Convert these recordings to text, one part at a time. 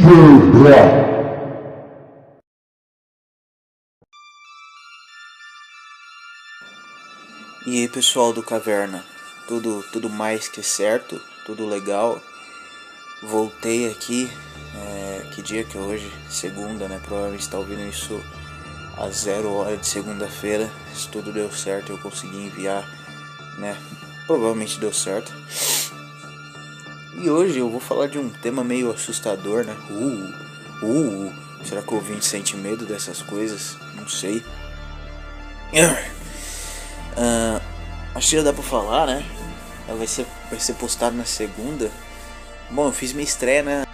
Black. E aí pessoal do Caverna, tudo mais que certo, tudo legal. Voltei aqui, que dia que é hoje? Segunda, né? Provavelmente está ouvindo isso às 0 hora de segunda-feira. Se tudo deu certo, eu consegui enviar, né? Provavelmente deu certo. E hoje eu vou falar de um tema meio assustador, né? Será que o ouvinte sente medo dessas coisas? Não sei. Acho que já dá pra falar, né? Vai ser postado na segunda. Bom, eu fiz minha estreia, né?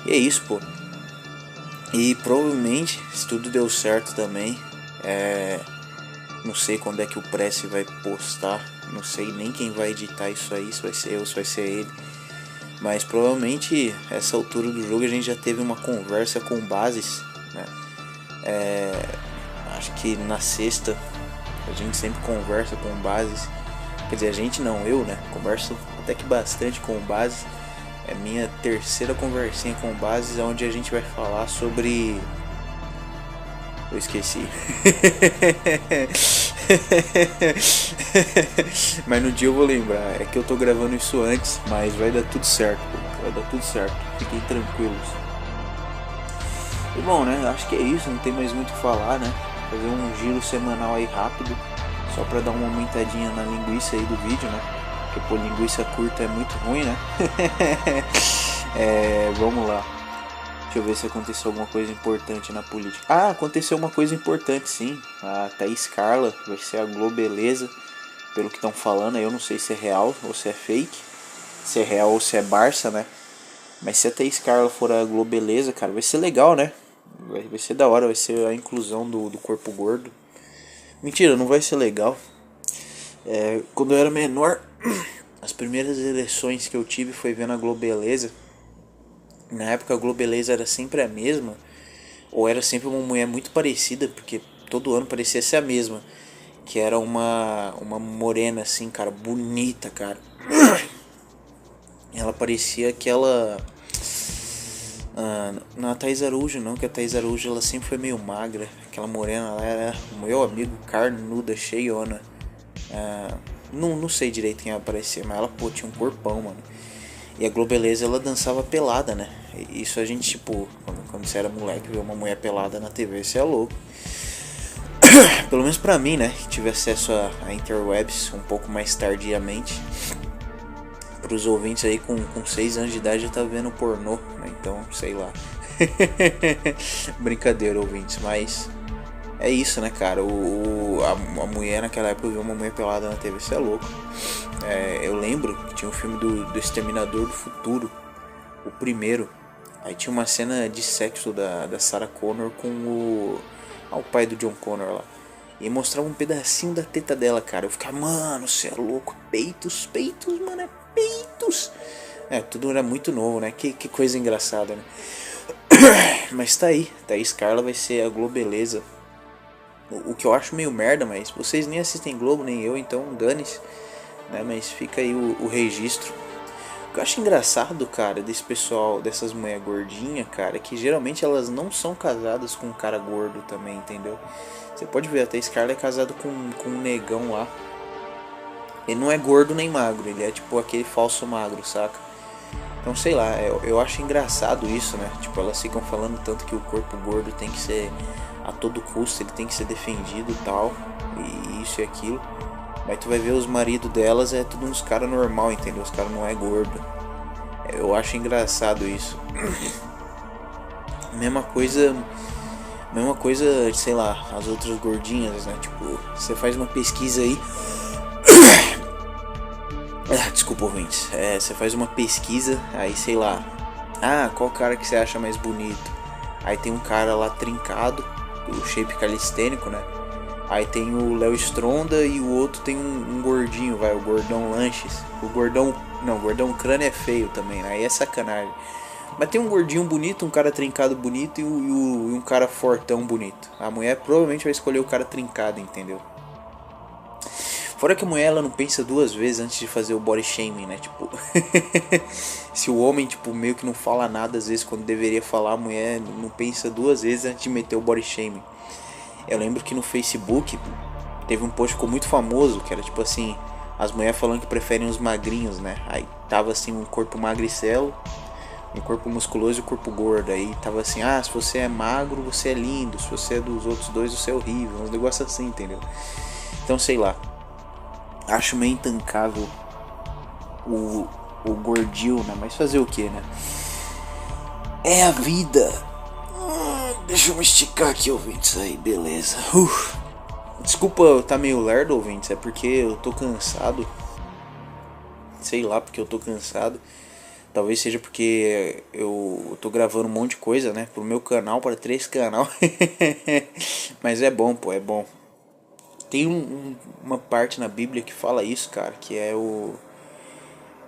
E é isso, pô. E provavelmente, se tudo deu certo também, não sei quando é que o Press vai postar, não sei nem quem vai editar isso aí, se vai ser eu, se vai ser ele. Mas provavelmente, essa altura do jogo, a gente já teve uma conversa com bases, né? Acho que na sexta, a gente sempre conversa com bases. Quer dizer, a gente não, eu, né? Converso até que bastante com bases. É minha terceira conversinha com bases, onde a gente vai falar sobre... Eu esqueci. Mas no dia eu vou lembrar. É que eu tô gravando isso antes, mas vai dar tudo certo. Vai dar tudo certo. Fiquem tranquilos. E bom, né? Acho que é isso. Não tem mais muito o que falar, né? Fazer um giro semanal aí rápido, só pra dar uma aumentadinha na linguiça aí do vídeo, né? Porque pô, linguiça curta é muito ruim, né? Vamos lá. Deixa eu ver se aconteceu alguma coisa importante na política. Ah, aconteceu uma coisa importante sim. A Thaís Carla vai ser a Globeleza. Pelo que estão falando, eu não sei se é real ou se é fake. Se é real ou se é Barça, né? Mas se a Thaís Carla for a Globeleza, cara, vai ser legal, né? Vai ser da hora, vai ser a inclusão do corpo gordo. Mentira, não vai ser legal. Quando eu era menor, as primeiras eleições que eu tive foi vendo a Globeleza. Na época a Globeleza era sempre a mesma, ou era sempre uma mulher muito parecida, porque todo ano parecia ser a mesma. Que era uma morena assim, cara, bonita, cara. Ela parecia aquela... não, a Thaís Araújo não, que a Thaís Araújo ela sempre foi meio magra. Aquela morena, ela era o meu amigo, carnuda, cheiona. Não sei direito quem ia aparecer, mas ela, pô, tinha um corpão, mano. E a Globeleza, ela dançava pelada, né? Isso a gente, tipo, quando você era moleque, ver uma mulher pelada na TV, você é louco. Pelo menos pra mim, né? Que tive acesso a interwebs um pouco mais tardiamente. Pros ouvintes aí com 6 anos de idade já tá vendo pornô, né? Então, sei lá. Brincadeira, ouvintes, mas... É isso, né, cara? A mulher naquela época, eu vi uma mulher pelada na TV, você é louco. Eu lembro que tinha um filme do Exterminador do Futuro, o primeiro. Aí tinha uma cena de sexo da Sarah Connor com o pai do John Connor lá. E mostrava um pedacinho da teta dela, cara. Eu ficava, mano, você é louco. Peitos, mano, peitos. Tudo era muito novo, né? Que coisa engraçada, né? Mas tá aí, Thaís Carla vai ser a Globeleza. O que eu acho meio merda, mas vocês nem assistem Globo, nem eu, então dane-se, né? Mas fica aí o registro. O que eu acho engraçado, cara, desse pessoal, dessas mulheres gordinhas, cara, é que geralmente elas não são casadas com um cara gordo também, entendeu? Você pode ver, até esse cara é casado com um negão lá. Ele não é gordo nem magro, ele é tipo aquele falso magro, saca? Então sei lá, eu acho engraçado isso, né? Tipo, elas ficam falando tanto que o corpo gordo tem que ser... a todo custo, ele tem que ser defendido e tal, e isso e aquilo. Mas tu vai ver os maridos delas, é tudo uns caras normal, entendeu? Os caras não é gordo. Eu acho engraçado isso. Mesma coisa Mesma coisa, sei lá, as outras gordinhas, né? Tipo, você faz uma pesquisa aí. Desculpa, ouvintes. Você faz uma pesquisa, aí sei lá. Qual cara que você acha mais bonito? Aí tem um cara lá trincado, o shape calistênico, né? Aí tem o Léo Stronda e o outro tem um gordinho, o gordão Lanches. O gordão crânio é feio também, né? Aí é sacanagem. Mas tem um gordinho bonito, um cara trincado bonito e um cara fortão bonito. A mulher provavelmente vai escolher o cara trincado, entendeu? Fora que a mulher, ela não pensa duas vezes antes de fazer o body shaming, né? Tipo, se o homem, tipo, meio que não fala nada às vezes quando deveria falar, a mulher não pensa duas vezes antes de meter o body shaming. Eu lembro que no Facebook teve um post que ficou muito famoso, que era tipo assim, as mulheres falando que preferem os magrinhos, né? Aí tava assim, um corpo magricelo, um corpo musculoso e um corpo gordo. Aí tava assim, se você é magro, você é lindo, se você é dos outros dois, você é horrível. Uns negócios assim, entendeu? Então, sei lá. Acho meio intancável o gordinho, né? Mas fazer o que, né? É a vida. Deixa eu me esticar aqui, ouvintes. Aí, beleza. Desculpa eu tá meio lerdo, ouvintes. É porque eu tô cansado. Sei lá, porque eu tô cansado. Talvez seja porque eu tô gravando um monte de coisa, né? Pro meu canal, para 3 canal. Mas é bom, pô, é bom. Tem uma parte na Bíblia que fala isso, cara, que é o...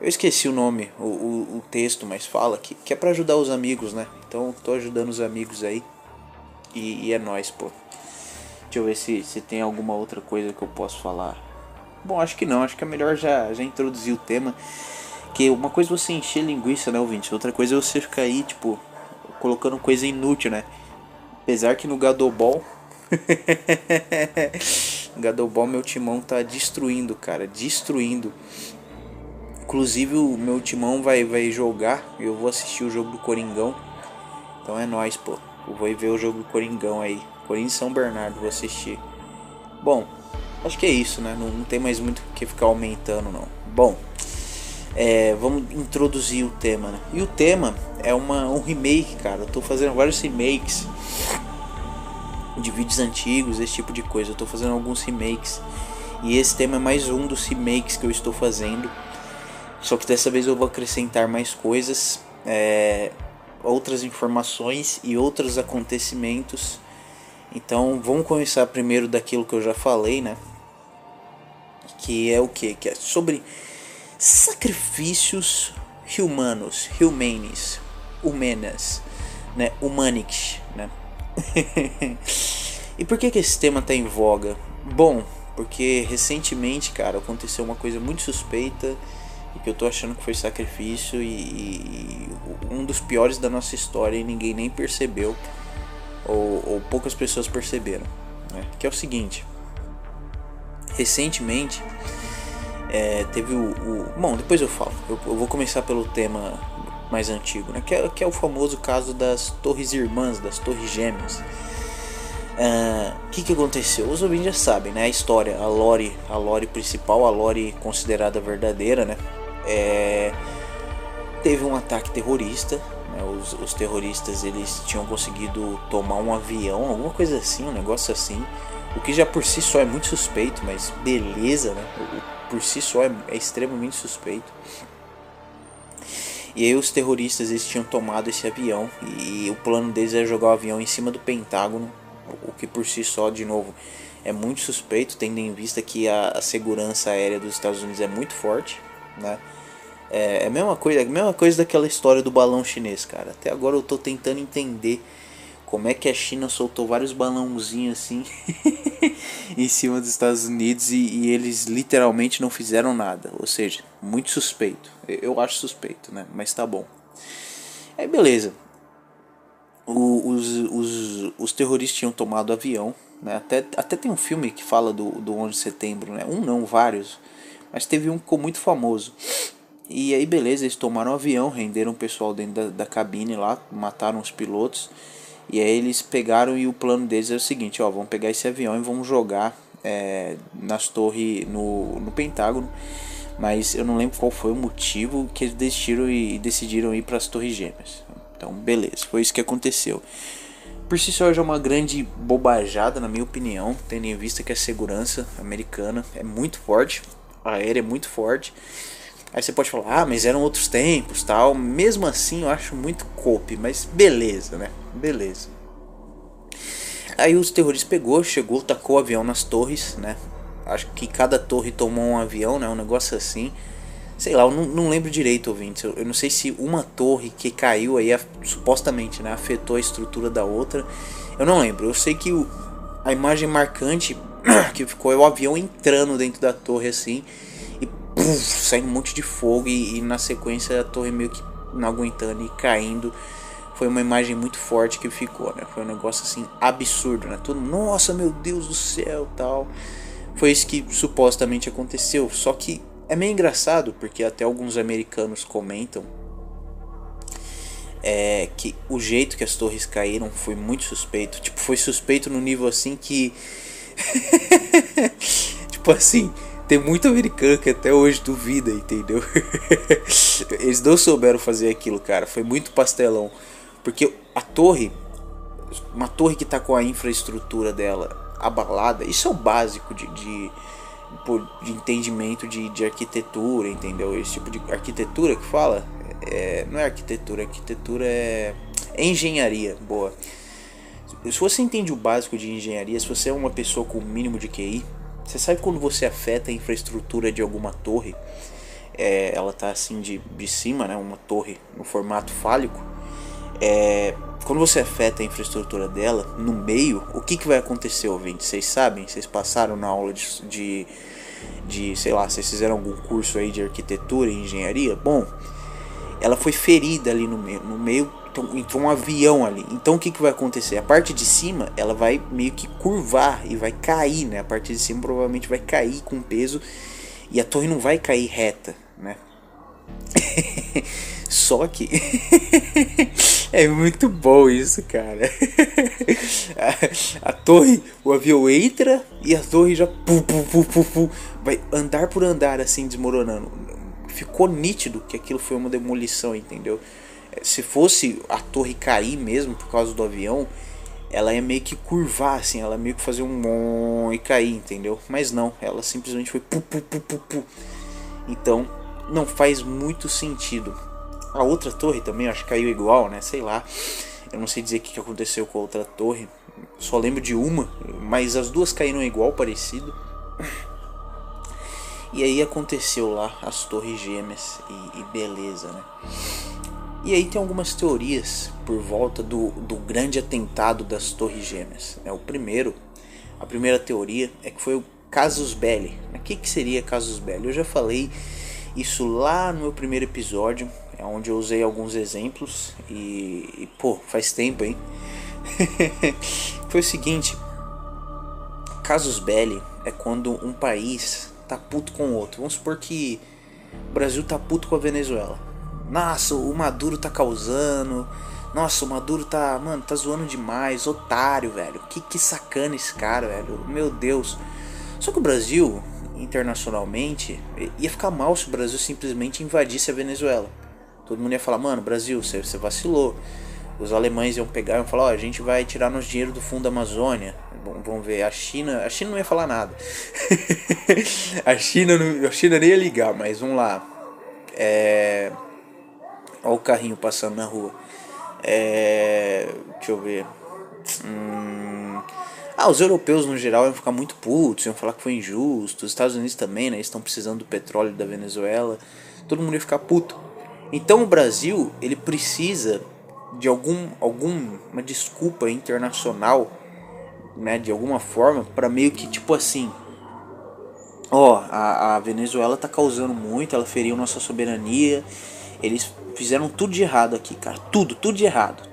Eu esqueci o nome, o texto, mas fala que é pra ajudar os amigos, né? Então tô ajudando os amigos aí. E é nóis, pô. Deixa eu ver se tem alguma outra coisa que eu posso falar. Bom, acho que não, acho que é melhor já introduzir o tema. Que uma coisa é você encher linguiça, né, ouvinte? Outra coisa é você ficar aí, tipo, colocando coisa inútil, né? Apesar que no Gadobol... Gadobol, meu timão tá destruindo, cara. Destruindo. Inclusive o meu timão vai jogar. Eu vou assistir o jogo do Coringão. Então é nóis, pô. Eu vou ver o jogo do Coringão aí. Corinthians São Bernardo, vou assistir. Bom, acho que é isso, né? Não tem mais muito o que ficar aumentando, não. Bom, vamos introduzir o tema, né? E o tema é um remake, cara. Eu tô fazendo vários remakes de vídeos antigos, esse tipo de coisa. Eu tô fazendo alguns remakes. E esse tema é mais um dos remakes que eu estou fazendo. Só que dessa vez eu vou acrescentar mais coisas, outras informações e outros acontecimentos. Então vamos começar primeiro daquilo que eu já falei, né? Que é o quê? Que é sobre sacrifícios humanos, né? Humanics, né? E por que esse tema tá em voga? Bom, porque recentemente, cara, aconteceu uma coisa muito suspeita e que eu tô achando que foi sacrifício e um dos piores da nossa história e ninguém nem percebeu, ou poucas pessoas perceberam, né? Que é o seguinte: recentemente teve bom, depois eu falo. Eu vou começar pelo tema mais antigo, né? Que é o famoso caso das Torres Irmãs, das Torres Gêmeas. O que aconteceu? Os ouvintes já sabem, né? A história, a lore principal, a lore considerada verdadeira, né? Teve um ataque terrorista, né? Os terroristas, eles tinham conseguido tomar um avião, alguma coisa assim, um negócio assim. O que já por si só é muito suspeito, mas beleza, né? Por si só é extremamente suspeito. E aí os terroristas, eles tinham tomado esse avião e o plano deles era jogar o avião em cima do Pentágono, o que por si só, de novo, é muito suspeito, tendo em vista que a segurança aérea dos Estados Unidos é muito forte, né? É a mesma coisa daquela história do balão chinês, cara. Até agora eu tô tentando entender como é que a China soltou vários balãozinhos assim em cima dos Estados Unidos e eles literalmente não fizeram nada. Ou seja, muito suspeito. Eu acho suspeito, né? Mas tá bom. Aí beleza. Os terroristas tinham tomado o avião, né? Até tem um filme que fala do 11 de setembro, né? Não, vários. Mas teve um que ficou muito famoso. E aí beleza, eles tomaram o avião, renderam o pessoal dentro da cabine lá, mataram os pilotos. E aí eles pegaram e o plano deles era o seguinte: vamos pegar esse avião e vamos jogar nas torres, no Pentágono. Mas eu não lembro qual foi o motivo que eles decidiram ir para as Torres Gêmeas. Então beleza, foi isso que aconteceu. por si só já é uma grande bobajada, na minha opinião, tendo em vista que a segurança americana é muito forte, a aérea é muito forte. Aí você pode falar, mas eram outros tempos, tal. Mesmo assim eu acho muito cope, mas beleza, né? Beleza. Aí os terroristas chegou, tacou o avião nas torres, né? Acho que cada torre tomou um avião, né? Um negócio assim. Sei lá, eu não lembro direito, ouvintes. Eu não sei se uma torre que caiu aí, supostamente, né? Afetou a estrutura da outra. Eu não lembro. Eu sei que a imagem marcante que ficou é o avião entrando dentro da torre assim. E puff, saindo um monte de fogo e na sequência a torre meio que não aguentando e caindo. Foi uma imagem muito forte que ficou, né? Foi um negócio assim absurdo, né? Todo, nossa, meu Deus do céu, tal. Foi isso que supostamente aconteceu. Só que é meio engraçado porque até alguns americanos comentam que o jeito que as torres caíram foi muito suspeito. Tipo, foi suspeito no nível assim que tipo assim, tem muito americano que até hoje duvida, entendeu? Eles não souberam fazer aquilo, cara. Foi muito pastelão. Porque a torre, uma torre que tá com a infraestrutura dela abalada, isso é o básico de entendimento de arquitetura, entendeu? Esse tipo de arquitetura que fala, não é arquitetura é engenharia, boa. Se você entende o básico de engenharia, se você é uma pessoa com o mínimo de QI, você sabe quando você afeta a infraestrutura de alguma torre, ela tá assim de cima, né, uma torre no formato fálico, quando você afeta a infraestrutura dela no meio, o que vai acontecer, ouvinte? Vocês sabem? Vocês passaram na aula de sei lá, vocês fizeram algum curso aí de arquitetura e engenharia? Bom, ela foi ferida ali no meio então, entrou um avião ali. Então o que vai acontecer? A parte de cima ela vai meio que curvar e vai cair, né? A parte de cima provavelmente vai cair com peso e a torre não vai cair reta, né? Só que é muito bom isso, cara. A torre, o avião entra e a torre já vai andar por andar assim desmoronando. Ficou nítido que aquilo foi uma demolição, entendeu? Se fosse a torre cair mesmo por causa do avião, ela ia meio que curvar assim, ela meio que fazer um e cair, entendeu? Mas não, ela simplesmente foi Então não faz muito sentido. A outra torre também acho que caiu igual, né? Sei lá. Eu não sei dizer o que aconteceu com a outra torre. Só lembro de uma, mas as duas caíram igual, parecido. E aí aconteceu lá as torres gêmeas e beleza, né? E aí tem algumas teorias por volta do grande atentado das torres gêmeas. A primeira teoria é que foi o Casus Belli. O que seria Casus Belli? Eu já falei isso lá no meu primeiro episódio, onde eu usei alguns exemplos e pô, faz tempo, hein? Foi o seguinte, Casus Belli é quando um país tá puto com o outro. Vamos supor que o Brasil tá puto com a Venezuela. Nossa, o Maduro tá causando. Nossa, o Maduro tá, mano, tá zoando demais, otário, velho. Que sacana esse cara, velho. Meu Deus. Só que o Brasil, internacionalmente, ia ficar mal se o Brasil simplesmente invadisse a Venezuela. Todo mundo ia falar, mano, Brasil, você vacilou. Os alemães iam pegar e iam falar, ó, a gente vai tirar nosso dinheiro do fundo da Amazônia. Bom, vamos ver, a China não ia falar nada. a China nem ia ligar, mas vamos lá. Olha o carrinho passando na rua. Deixa eu ver. Os europeus no geral iam ficar muito putos, iam falar que foi injusto. Os Estados Unidos também, né? Eles estão precisando do petróleo da Venezuela. Todo mundo ia ficar puto. Então o Brasil, ele precisa de alguma desculpa internacional, né? De alguma forma, para meio que tipo assim, a Venezuela tá causando muito, ela feriu nossa soberania. Eles fizeram tudo de errado aqui, cara. Tudo de errado.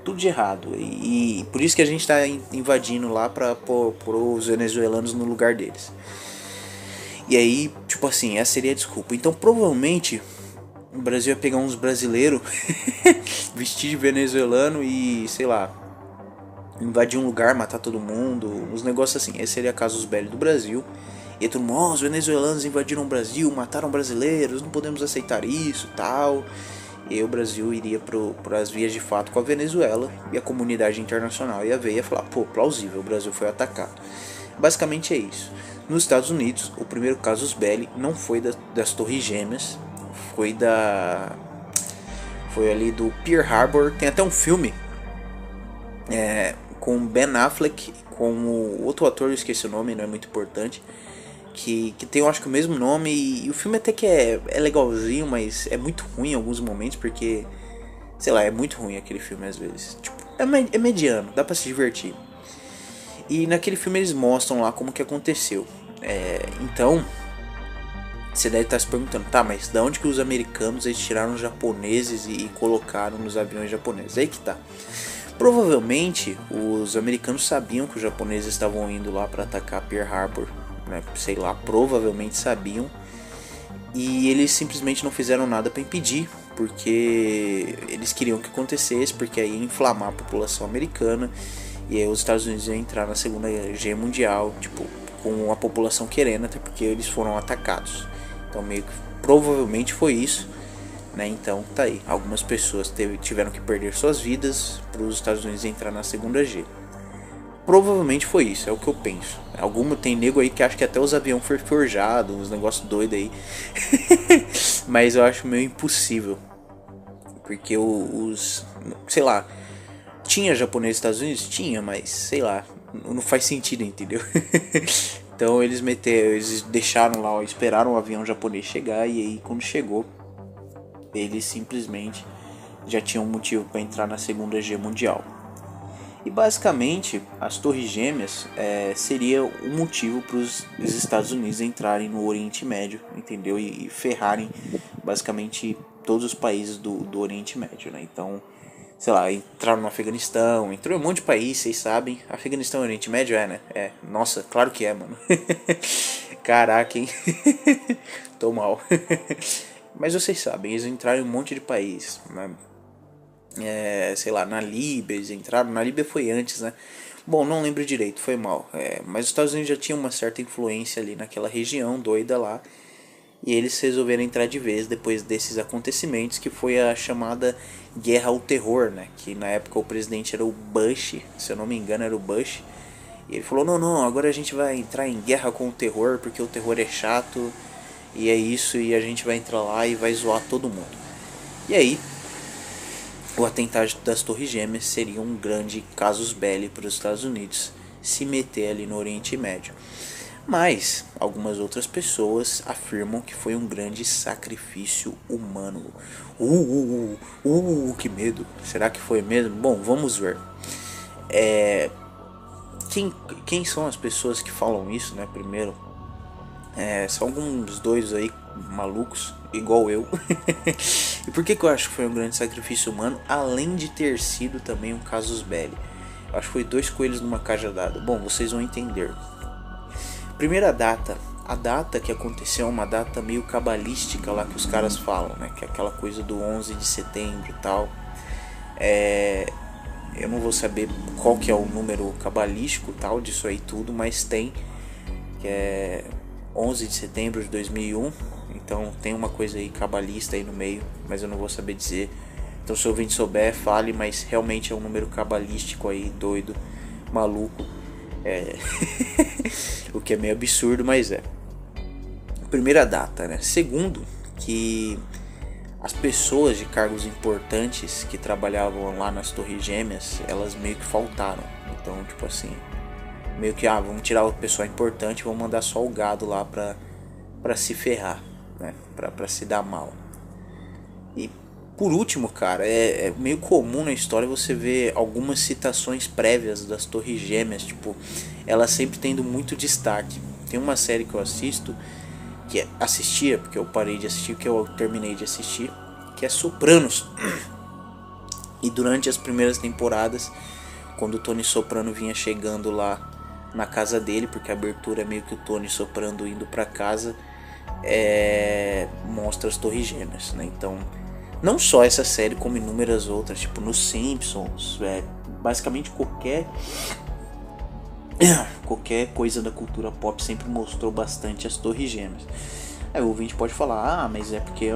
E por isso que a gente tá invadindo lá pra pôr os venezuelanos no lugar deles. E aí, tipo assim, essa seria a desculpa. Então, provavelmente, o Brasil ia pegar uns brasileiros vestir de venezuelano e, sei lá, invadir um lugar, matar todo mundo. Uns negócios assim. Esse seria Casus Belli do Brasil. E aí todo mundo, os venezuelanos invadiram o Brasil, mataram brasileiros, não podemos aceitar isso, tal. e aí o Brasil iria para as vias de fato com a Venezuela, e a comunidade internacional ia ver e ia falar, pô, plausível, o Brasil foi atacado. Basicamente é isso. Nos Estados Unidos, o primeiro casus belli não foi das Torres Gêmeas, foi ali do Pearl Harbor. Tem até um filme com Ben Affleck, com o outro ator, eu esqueci o nome, não é muito importante, que tem, eu acho que o mesmo nome, e o filme até que é legalzinho, mas é muito ruim em alguns momentos, porque, sei lá, é muito ruim aquele filme às vezes. Tipo, é mediano, dá pra se divertir. E naquele filme eles mostram lá como que aconteceu. Então, você deve estar se perguntando, tá, mas da onde que os americanos eles tiraram os japoneses e colocaram nos aviões japoneses? Aí que tá. Provavelmente os americanos sabiam que os japoneses estavam indo lá para atacar Pearl Harbor, né? Sei lá, provavelmente sabiam. E eles simplesmente não fizeram nada para impedir, porque eles queriam que acontecesse, porque aí ia inflamar a população americana, e aí os Estados Unidos iam entrar na Segunda Guerra Mundial, tipo, com a população querendo, até porque eles foram atacados. Então meio que provavelmente foi isso, né? Então tá aí, algumas pessoas tiveram que perder suas vidas para os Estados Unidos entrar na Segunda G. Provavelmente foi isso, é o que eu penso. Tem nego aí que acha que até os aviões foram forjados, uns negócios doidos aí. Mas eu acho meio impossível, porque sei lá, tinha japonês nos Estados Unidos? Tinha, mas sei lá, não faz sentido, entendeu? Então eles deixaram lá, esperaram o avião japonês chegar, e aí quando chegou, eles simplesmente já tinham um motivo para entrar na Segunda Guerra Mundial. E basicamente as Torres Gêmeas seria o motivo para os Estados Unidos entrarem no Oriente Médio, entendeu? E ferrarem basicamente todos os países do Oriente Médio, né? Então, sei lá, entraram no Afeganistão, entrou em um monte de país, vocês sabem. Afeganistão e Oriente Médio né? Nossa, claro que é, mano. Caraca, hein? Tô mal. Mas vocês sabem, eles entraram em um monte de país, né? Sei lá, na Líbia eles entraram. Na Líbia foi antes, né? Bom, não lembro direito, foi mal. Mas os Estados Unidos já tinham uma certa influência ali naquela região doida lá, e eles resolveram entrar de vez depois desses acontecimentos, que foi a chamada Guerra ao Terror, né? Que na época o presidente era o Bush, se eu não me engano era o Bush. E ele falou, não, agora a gente vai entrar em guerra com o terror, porque o terror é chato, e é isso, e a gente vai entrar lá e vai zoar todo mundo. E aí, o atentado das Torres Gêmeas seria um grande casus belli para os Estados Unidos se meter ali no Oriente Médio. Mas algumas outras pessoas afirmam que foi um grande sacrifício humano. Que medo. Será que foi mesmo? Bom, vamos ver. Quem são as pessoas que falam isso, né? Primeiro, são alguns doidos aí malucos, igual eu. E por que eu acho que foi um grande sacrifício humano, além de ter sido também um casus belli? Eu acho que foi 2 coelhos numa cajadada. Bom, vocês vão entender. Primeira data, a data que aconteceu é uma data meio cabalística lá que os caras falam, né? Que é aquela coisa do 11 de setembro e tal. Eu não vou saber qual que é o número cabalístico tal disso aí tudo, mas tem, que é 11 de setembro de 2001. Então tem uma coisa aí cabalista aí no meio, mas eu não vou saber dizer. Então se o ouvinte souber, fale, mas realmente é um número cabalístico aí, doido, maluco. O que é meio absurdo, mas é. Primeira data, né? Segundo, que as pessoas de cargos importantes que trabalhavam lá nas Torres Gêmeas, elas meio que faltaram. Então, tipo assim, meio que, vamos tirar o pessoal importante, vamos mandar só o gado lá pra se ferrar, né? Pra se dar mal. E por último, cara, é meio comum na história você ver algumas citações prévias das Torres Gêmeas, tipo, elas sempre tendo muito destaque. Tem uma série que eu assisto, assistia, porque eu parei de assistir, que eu terminei de assistir, que é Sopranos. E durante as primeiras temporadas, quando o Tony Soprano vinha chegando lá na casa dele, porque a abertura é meio que o Tony Soprano indo pra casa, mostra as Torres Gêmeas, né? Então, não só essa série, como inúmeras outras, tipo nos Simpsons, basicamente qualquer coisa da cultura pop sempre mostrou bastante as Torres Gêmeas. Aí o ouvinte pode falar, mas é porque é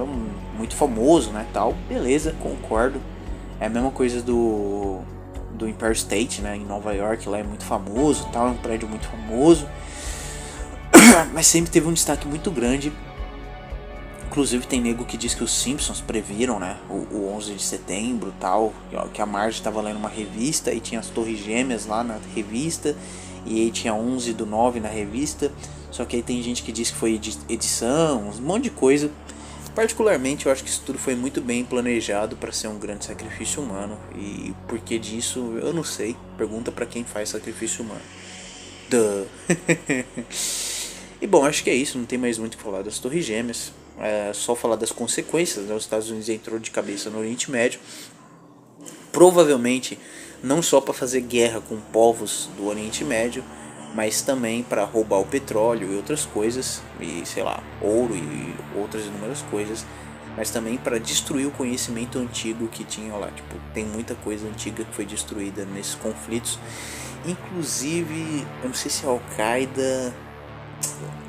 muito famoso, né, tal. Beleza, concordo. É a mesma coisa do Empire State, né, em Nova York, lá é muito famoso, tal, é um prédio muito famoso. Mas sempre teve um destaque muito grande. Inclusive tem nego que diz que os Simpsons previram, né, o 11 de setembro, tal, que a Marge estava lendo uma revista e tinha as Torres Gêmeas lá na revista, e aí tinha 11/9 na revista. Só que aí tem gente que diz que foi edição, um monte de coisa. Particularmente eu acho que isso tudo foi muito bem planejado para ser um grande sacrifício humano. E por que disso eu não sei. Pergunta para quem faz sacrifício humano. Duh. E bom, acho que é isso. Não tem mais muito o que falar das Torres Gêmeas. É só falar das consequências, né? Os Estados Unidos entrou de cabeça no Oriente Médio. Provavelmente não só para fazer guerra com povos do Oriente Médio, mas também para roubar o petróleo e outras coisas, e sei lá, ouro e outras inúmeras coisas, mas também para destruir o conhecimento antigo que tinha lá. Tipo, tem muita coisa antiga que foi destruída nesses conflitos, inclusive, eu não sei se é Al-Qaeda,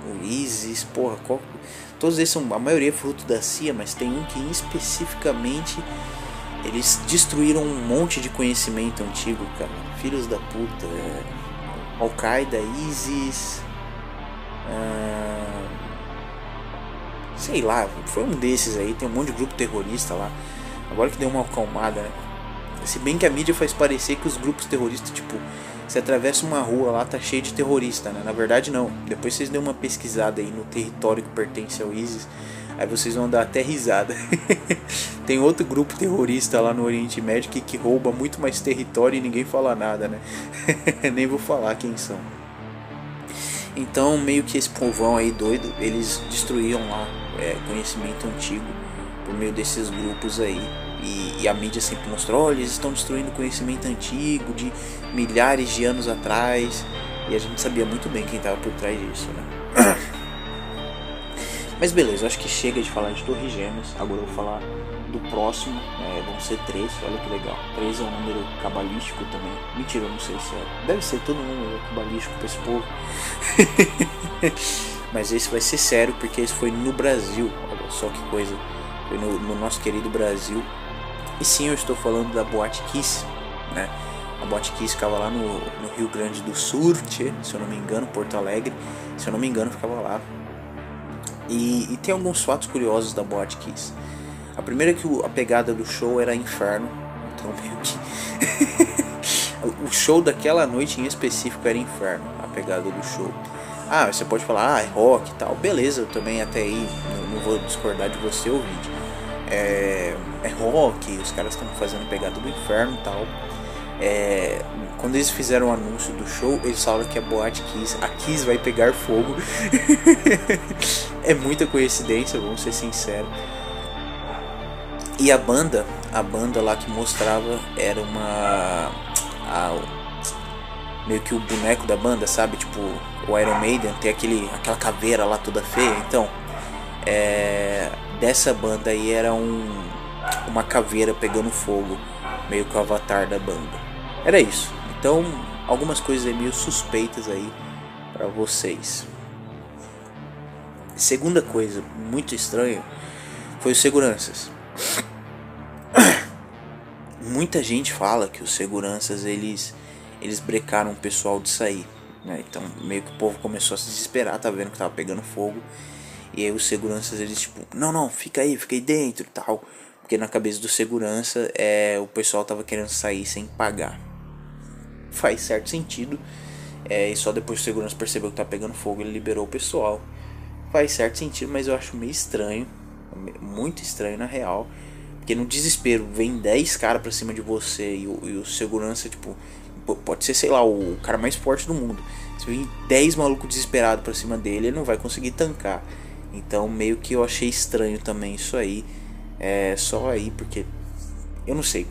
o ISIS, porra, todos esses são, a maioria é fruto da CIA, mas tem um que especificamente eles destruíram um monte de conhecimento antigo, cara, filhos da puta. Al-Qaeda, ISIS, sei lá, foi um desses aí, tem um monte de grupo terrorista lá, agora que deu uma acalmada, né? Se bem que a mídia faz parecer que os grupos terroristas, tipo, você atravessa uma rua lá, tá cheio de terrorista, né? Na verdade não, depois vocês dêem uma pesquisada aí no território que pertence ao ISIS, aí vocês vão dar até risada. Tem outro grupo terrorista lá no Oriente Médio que rouba muito mais território e ninguém fala nada, né? Nem vou falar quem são. Então, meio que esse povão aí doido, eles destruíam lá conhecimento antigo por meio desses grupos aí. E a mídia sempre mostrou, olha, eles estão destruindo conhecimento antigo de milhares de anos atrás. E a gente sabia muito bem quem estava por trás disso, né? Mas beleza, acho que chega de falar de Torres Gêmeas. Agora eu vou falar do próximo, vão ser 3, olha que legal. 3 é um número cabalístico também. Mentira, eu não sei se é. Deve ser todo número cabalístico pra esse povo. Mas esse vai ser sério, porque esse foi no Brasil. Olha só que coisa. Foi no nosso querido Brasil. E sim, eu estou falando da Boate Kiss, né? A Boate Kiss ficava lá no Rio Grande do Sul, se eu não me engano, Porto Alegre. Se eu não me engano, ficava lá. E tem alguns fatos curiosos da Boate Kiss. A primeira é que a pegada do show era inferno. Então meio que o show daquela noite em específico era inferno. A pegada do show. Ah, você pode falar, é rock e tal. Beleza, eu também até aí não vou discordar de você, ouvinte. É rock, os caras estão fazendo pegada do inferno e tal. Quando eles fizeram o anúncio do show, eles falaram que a Boate Kiss, a Kiss vai pegar fogo. É muita coincidência, vamos ser sinceros. E a banda lá que mostrava era meio que o boneco da banda, sabe? Tipo, o Iron Maiden tem aquela caveira lá toda feia. Então, dessa banda aí era uma caveira pegando fogo, meio que o avatar da banda. Era isso. Então, algumas coisas aí meio suspeitas aí pra vocês. Segunda coisa muito estranha foi os seguranças. Muita gente fala que os seguranças eles brecaram o pessoal de sair, né? Então meio que o povo começou a se desesperar, tá vendo que tava pegando fogo. E aí os seguranças eles tipo, não, fica aí dentro e tal. Porque na cabeça do segurança o pessoal tava querendo sair sem pagar. Faz certo sentido. E só depois o segurança percebeu que tá pegando fogo, ele liberou o pessoal. Faz certo sentido, mas eu acho meio estranho. Muito estranho na real. Porque no desespero vem 10 caras pra cima de você e o segurança, tipo, pode ser, sei lá, o cara mais forte do mundo. Se vem 10 malucos desesperados pra cima dele, ele não vai conseguir tancar. Então meio que eu achei estranho também isso aí. Só aí, porque eu não sei,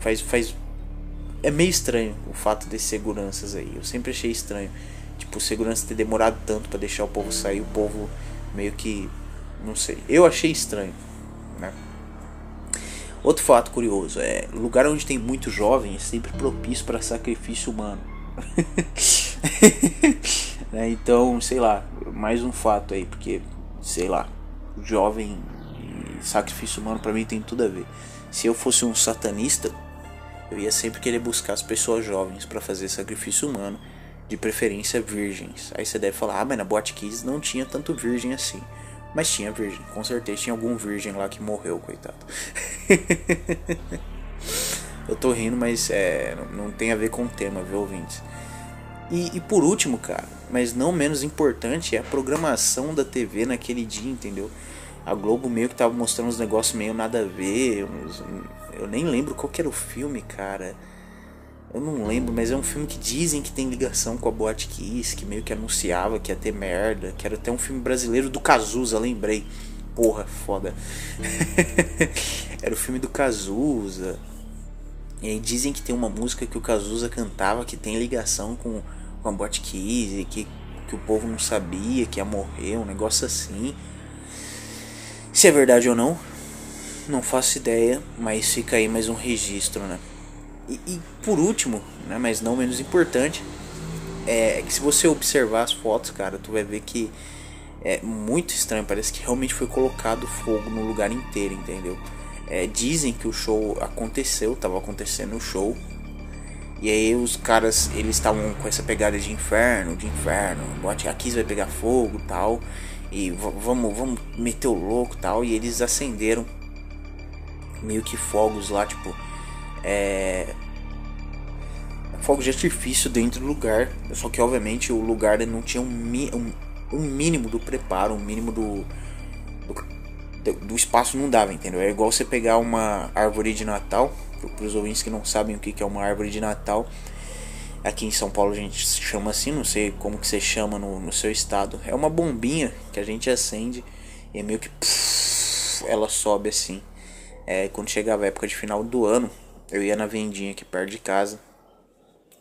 é meio estranho o fato desses seguranças aí. Eu sempre achei estranho, tipo, o segurança ter demorado tanto pra deixar o povo sair. O povo meio que, não sei, eu achei estranho, né? Outro fato curioso lugar onde tem muito jovem é sempre propício para sacrifício humano. Então, sei lá, mais um fato aí, porque, sei lá, jovem e sacrifício humano pra mim tem tudo a ver. Se eu fosse um satanista, eu ia sempre querer buscar as pessoas jovens pra fazer sacrifício humano, de preferência virgens. Aí você deve falar, mas na Boate Kiss não tinha tanto virgem assim. Mas tinha virgem, com certeza tinha algum virgem lá que morreu, coitado. Eu tô rindo, mas não tem a ver com o tema, viu, ouvintes? E por último, cara, mas não menos importante, é a programação da TV naquele dia, entendeu? A Globo meio que tava mostrando uns negócios meio nada a ver. Eu nem lembro qual que era o filme, cara. Eu não lembro, mas é um filme que dizem que tem ligação com a Boate Kiss, que meio que anunciava que ia ter merda, que era até um filme brasileiro do Cazuza, lembrei. Porra, foda. Era o filme do Cazuza. E aí dizem que tem uma música que o Cazuza cantava que tem ligação com a Boate Kiss, e que o povo não sabia que ia morrer, um negócio assim. Se é verdade ou não, não faço ideia, mas fica aí mais um registro, né? E por último, né, mas não menos importante, é que se você observar as fotos, cara, tu vai ver que é muito estranho, parece que realmente foi colocado fogo no lugar inteiro, entendeu? Dizem que o show aconteceu, tava acontecendo o show, e aí os caras, eles estavam com essa pegada de inferno, Boate Kiss vai pegar fogo e tal, e vamos meter o louco e tal, e eles acenderam meio que fogos lá, tipo, fogos de artifício dentro do lugar, só que obviamente o lugar não tinha um mínimo do preparo, um mínimo do espaço não dava, entendeu? É igual você pegar uma árvore de Natal, para os ouvintes que não sabem o que é uma árvore de Natal, aqui em São Paulo a gente chama assim, não sei como que você chama no seu estado, é uma bombinha que a gente acende e é meio que ela sobe assim. Quando chegava a época de final do ano, eu ia na vendinha aqui perto de casa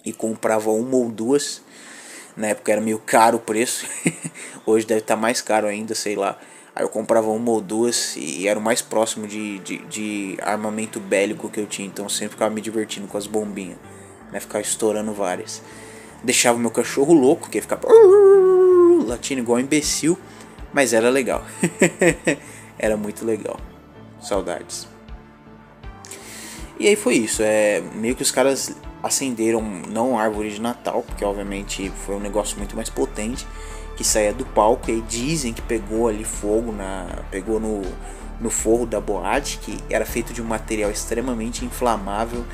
e comprava uma ou duas. Na época era meio caro o preço, hoje deve estar mais caro ainda, sei lá. Aí eu comprava uma ou duas e era o mais próximo de armamento bélico que eu tinha. Então eu sempre ficava me divertindo com as bombinhas, né? Ficava estourando várias. Deixava o meu cachorro louco, que ia ficar latindo igual um imbecil, mas era legal. Era muito legal. Saudades. E aí foi isso. Meio que os caras acenderam não árvore de Natal, porque obviamente foi um negócio muito mais potente, que saía do palco, e aí dizem que pegou ali fogo, pegou no forro da boate, que era feito de um material extremamente inflamável,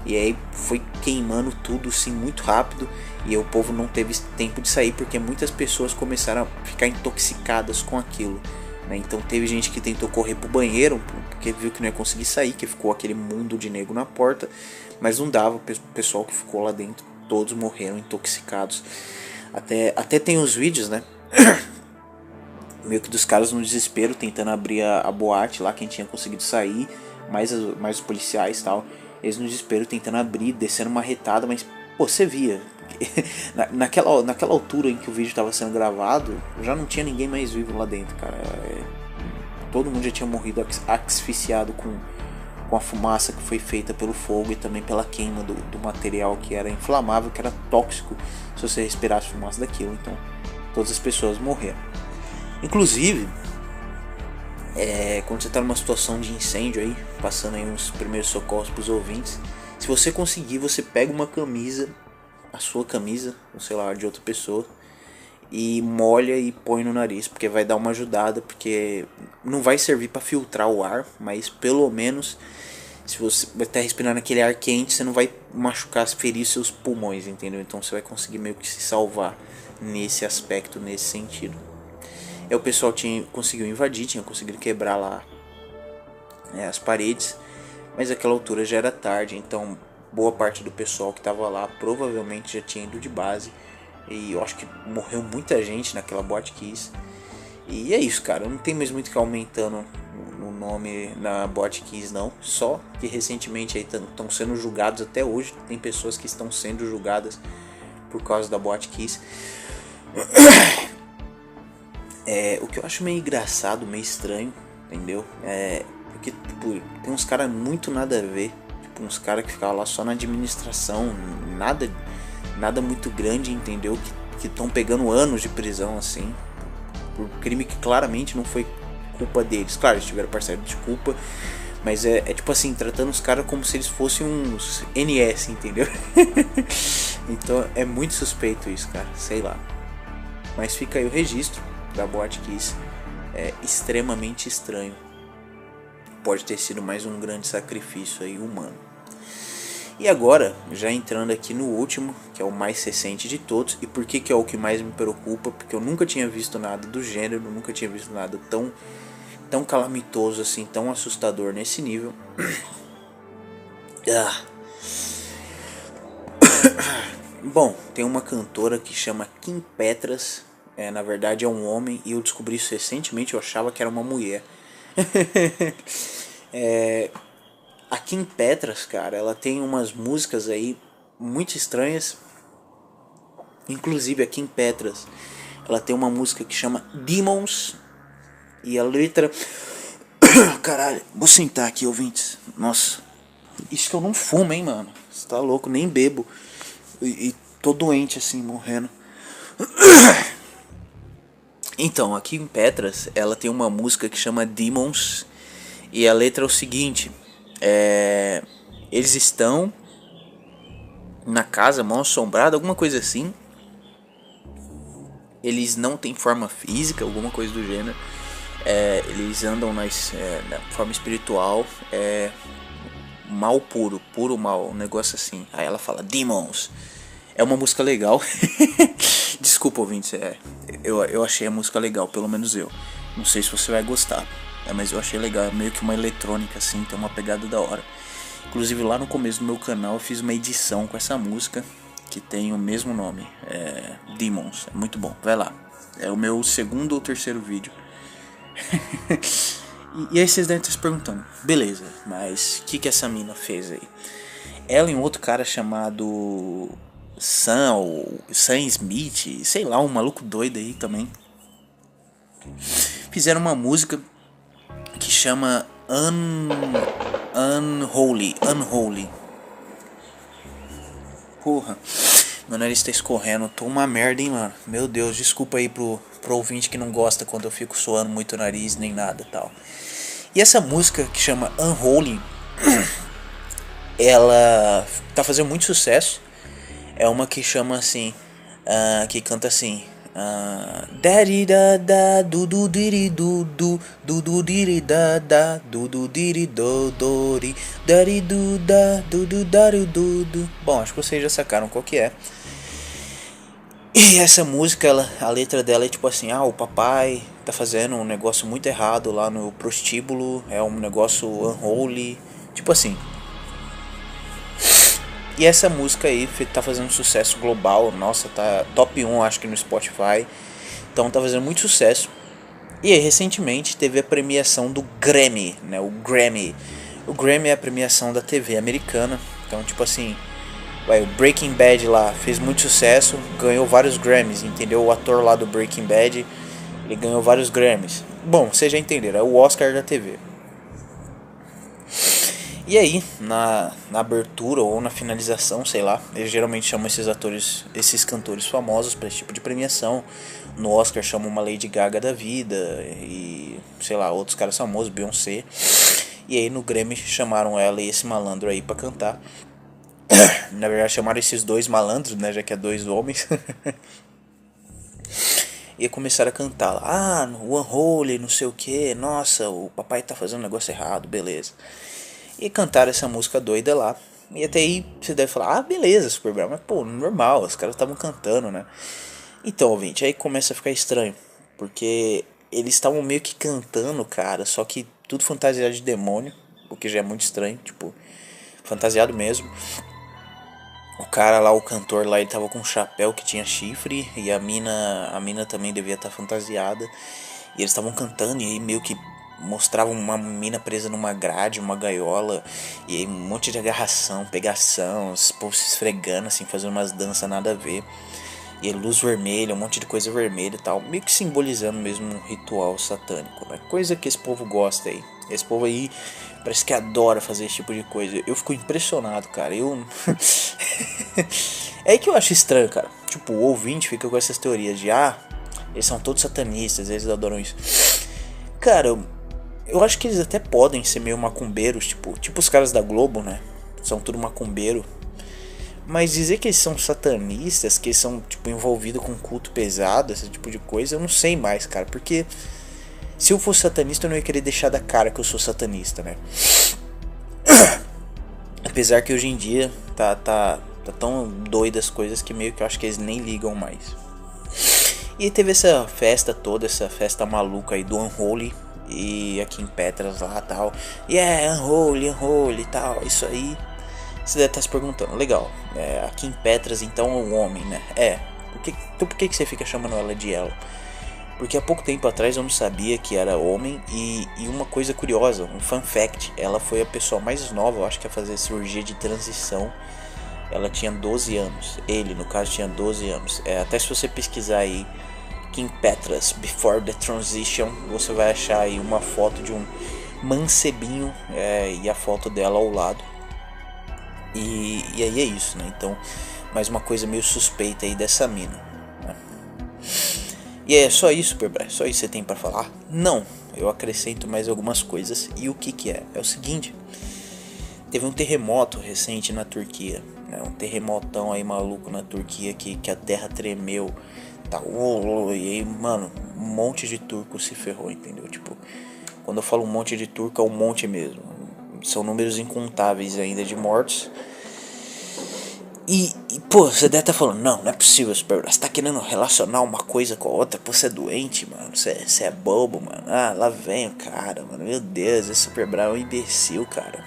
e aí foi queimando tudo assim muito rápido, e aí o povo não teve tempo de sair, porque muitas pessoas começaram a ficar intoxicadas com aquilo, né? Então teve gente que tentou correr pro banheiro, porque viu que não ia conseguir sair, que ficou aquele mundo de nego na porta, mas não dava, o pessoal que ficou lá dentro, todos morreram intoxicados. Até tem os vídeos, né? Meio que dos caras no desespero tentando abrir a boate lá, quem tinha conseguido sair, mais os policiais e tal. Eles no desespero tentando abrir, descendo uma retada, mas pô, você via. Naquela altura em que o vídeo estava sendo gravado, já não tinha ninguém mais vivo lá dentro, cara. Todo mundo já tinha morrido asfixiado com a fumaça que foi feita pelo fogo e também pela queima do material que era inflamável, que era tóxico se você respirasse fumaça daquilo. Então todas as pessoas morreram. Inclusive, quando você está numa situação de incêndio aí, passando aí uns primeiros socorros para os ouvintes, se você conseguir, você pega uma camisa, a sua camisa, ou sei lá, de outra pessoa, e molha e põe no nariz, porque vai dar uma ajudada, porque não vai servir para filtrar o ar, mas pelo menos se você vai estar respirando aquele ar quente, você não vai machucar, ferir seus pulmões, entendeu? Então você vai conseguir meio que se salvar nesse aspecto, nesse sentido. O pessoal conseguiu invadir, tinha conseguido quebrar lá as paredes, mas naquela altura já era tarde, então boa parte do pessoal que estava lá provavelmente já tinha ido de base. E eu acho que morreu muita gente naquela Boate Kiss. E é isso, cara. Não tem mais muito que aumentando no nome na Boate Kiss, não. Só que recentemente estão sendo julgados até hoje. Tem pessoas que estão sendo julgadas por causa da Boate Kiss. O que eu acho meio engraçado, meio estranho, entendeu? Porque tipo, tem uns caras muito nada a ver. Tipo, uns caras que ficavam lá só na administração. Nada muito grande, entendeu? Que estão pegando anos de prisão, assim, por crime que claramente não foi culpa deles. Claro, eles tiveram parcela de culpa, mas é tipo assim, tratando os caras como se eles fossem uns NS, entendeu? Então é muito suspeito isso, cara, sei lá. Mas fica aí o registro da Boate Kiss. É extremamente estranho. Pode ter sido mais um grande sacrifício aí humano. E agora, já entrando aqui no último, que é o mais recente de todos. E por que é o que mais me preocupa? Porque eu nunca tinha visto nada do gênero, nunca tinha visto nada tão calamitoso assim, tão assustador nesse nível. Bom, tem uma cantora que chama Kim Petras. Na verdade é um homem, e eu descobri isso recentemente, eu achava que era uma mulher. A Kim Petras, cara, ela tem umas músicas aí muito estranhas. Inclusive a Kim Petras, ela tem uma música que chama Demons. E a letra... Caralho, vou sentar aqui, ouvintes. Nossa, isso que eu não fumo, hein, mano. Você tá louco, nem bebo. E tô doente assim, morrendo. Então, a Kim Petras, ela tem uma música que chama Demons. E a letra é o seguinte: eles estão na casa mal assombrada, alguma coisa assim. Eles não têm forma física, alguma coisa do gênero. Eles andam na forma espiritual. Mal puro, puro mal, um negócio assim. Aí ela fala Demons. É uma música legal. Desculpa, ouvintes, eu achei a música legal, pelo menos eu. Não sei se você vai gostar, mas eu achei legal. É meio que uma eletrônica assim, tem uma pegada da hora. Inclusive lá no começo do meu canal eu fiz uma edição com essa música, que tem o mesmo nome, Demons. É muito bom, vai lá. É o meu segundo ou terceiro vídeo. E aí vocês devem estar se perguntando, beleza, mas o que essa mina fez aí? Ela e um outro cara chamado Sam Smith, sei lá, um maluco doido aí também, fizeram uma música que chama Unholy. Porra, meu nariz tá escorrendo, tô uma merda, hein, mano. Meu Deus, desculpa aí pro ouvinte que não gosta quando eu fico suando muito o nariz nem nada tal. E essa música que chama Unholy, ela tá fazendo muito sucesso. É uma que chama assim, que canta assim, Daddy da da du du diri du du du du diri da da du du diri do dori daddy du da du du dari du du. Bom, acho que vocês já sacaram qual que é. E essa música, a letra dela é tipo assim, o papai tá fazendo um negócio muito errado lá no prostíbulo, é um negócio unholy, tipo assim. E essa música aí tá fazendo sucesso global, nossa, tá top 1 acho que no Spotify, então tá fazendo muito sucesso. E aí recentemente teve a premiação do Grammy, né, o Grammy é a premiação da TV americana, então tipo assim, o Breaking Bad lá fez muito sucesso, ganhou vários Grammys, entendeu? O ator lá do Breaking Bad, ele ganhou vários Grammys. Bom, vocês já entenderam, é o Oscar da TV. E aí, na abertura ou na finalização, sei lá, eles geralmente chamam esses cantores famosos para esse tipo de premiação. No Oscar chamam uma Lady Gaga da vida e, sei lá, outros caras famosos, Beyoncé. E aí no Grammy chamaram ela e esse malandro aí pra cantar. Na verdade chamaram esses dois malandros, né, já que é dois homens. E começaram a cantar lá, no Unholy, não sei o que, nossa, o papai tá fazendo um negócio errado, beleza. E cantaram essa música doida lá. E até aí você deve falar, beleza, Super Brown, mas pô, normal, os caras estavam cantando, né? Então, ouvinte, aí começa a ficar estranho, porque eles estavam meio que cantando, cara, só que tudo fantasiado de demônio, o que já é muito estranho, tipo, fantasiado mesmo. O cara lá, o cantor lá, ele tava com um chapéu que tinha chifre, e a mina também devia estar fantasiada. E eles estavam cantando, e aí meio que mostravam uma mina presa numa grade, uma gaiola, e aí um monte de agarração, pegação, os povos se esfregando assim, fazendo umas danças nada a ver, e aí luz vermelha, um monte de coisa vermelha e tal, meio que simbolizando mesmo um ritual satânico, né? Coisa que esse povo gosta aí. Esse povo aí parece que adora fazer esse tipo de coisa. Eu fico impressionado, cara. É aí que eu acho estranho, cara. Tipo, o ouvinte fica com essas teorias de eles são todos satanistas, eles adoram isso. Cara, Eu acho que eles até podem ser meio macumbeiros, tipo os caras da Globo, né? São tudo macumbeiro. Mas dizer que eles são satanistas, que eles são tipo envolvidos com culto pesado, esse tipo de coisa, eu não sei mais, cara. Porque se eu fosse satanista, eu não ia querer deixar da cara que eu sou satanista, né? Apesar que hoje em dia tá tão doido as coisas que meio que eu acho que eles nem ligam mais. E aí teve essa festa toda, essa festa maluca aí do Unholy. E aqui em Petras lá tal. Unholy e tal, isso aí. Você deve estar se perguntando, legal, aqui em Petras então é um homem, né? Então por que você fica chamando ela de ela? Porque há pouco tempo atrás eu não sabia que era homem. E uma coisa curiosa, um fun fact, ela foi a pessoa mais nova, eu acho que a fazer cirurgia de transição. Ela tinha 12 anos, ele no caso tinha 12 anos. Até se você pesquisar aí Kim Petras Before the Transition, você vai achar aí uma foto de um mancebinho e a foto dela ao lado. E aí é isso, né? Então, mais uma coisa meio suspeita aí dessa mina, né? E é só isso, Superbra? Só isso você tem pra falar? Não, eu acrescento mais algumas coisas. E o que é? É o seguinte: teve um terremoto recente na Turquia, né? Um terremotão aí maluco na Turquia que a terra tremeu, tá? E aí, mano, um monte de turco se ferrou, entendeu? Tipo, quando eu falo um monte de turco, é um monte mesmo. São números incontáveis ainda de mortos. E pô, você deve estar falando, não é possível, Superbra, você tá querendo relacionar uma coisa com a outra, pô, você é doente, mano, você é bobo, mano, lá vem o cara, mano, meu Deus, esse Superbra é um imbecil, cara.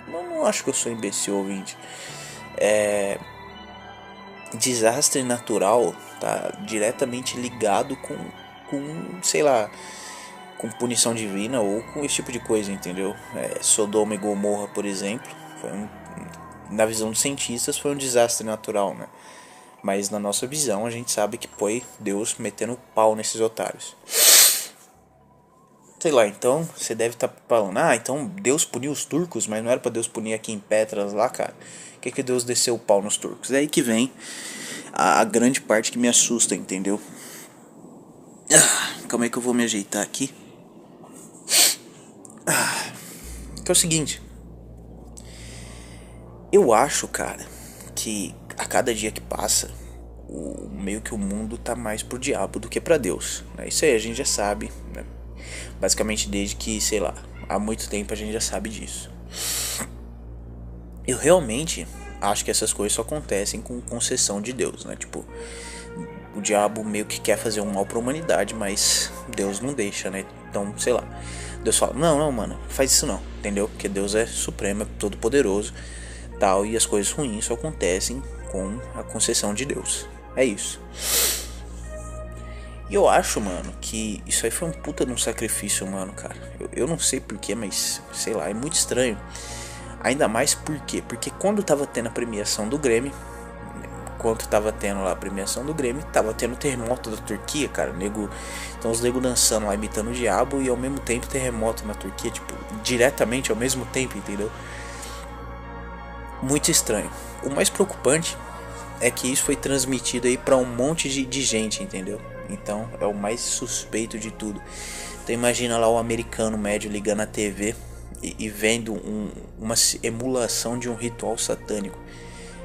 Não acho que eu sou imbecil, ouvinte. Desastre natural tá diretamente ligado com sei lá, com punição divina ou com esse tipo de coisa, entendeu? Sodoma e Gomorra, por exemplo, na visão dos cientistas foi um desastre natural, né? Mas na nossa visão a gente sabe que foi Deus metendo pau nesses otários. Sei lá, então você deve estar falando, então Deus puniu os turcos, mas não era pra Deus punir aqui em Petras lá, cara. Por que Deus desceu o pau nos turcos? É aí que vem a grande parte que me assusta, entendeu? Calma aí que eu vou me ajeitar aqui. Que é o seguinte: eu acho, cara, que a cada dia que passa, meio que o mundo tá mais pro diabo do que pra Deus, né? Isso aí a gente já sabe, né? Basicamente desde que, sei lá, há muito tempo a gente já sabe disso. Eu realmente acho que essas coisas só acontecem com concessão de Deus, né? Tipo, o diabo meio que quer fazer um mal pra humanidade, mas Deus não deixa, né? Então, sei lá, Deus fala, não, mano, faz isso não, entendeu? Porque Deus é supremo, é todo poderoso, tal, e as coisas ruins só acontecem com a concessão de Deus. É isso. E eu acho, mano, que isso aí foi um puta de um sacrifício humano, cara. Eu não sei porquê, mas sei lá, é muito estranho. Ainda mais porque quando tava tendo a premiação do Grêmio, tava tendo o terremoto da Turquia, cara. Então os nego dançando lá, imitando o diabo, e ao mesmo tempo terremoto na Turquia, tipo, diretamente ao mesmo tempo, entendeu? Muito estranho. O mais preocupante é que isso foi transmitido aí pra um monte de gente, entendeu? Então é o mais suspeito de tudo. Então imagina lá o americano médio ligando a TV e vendo uma emulação de um ritual satânico.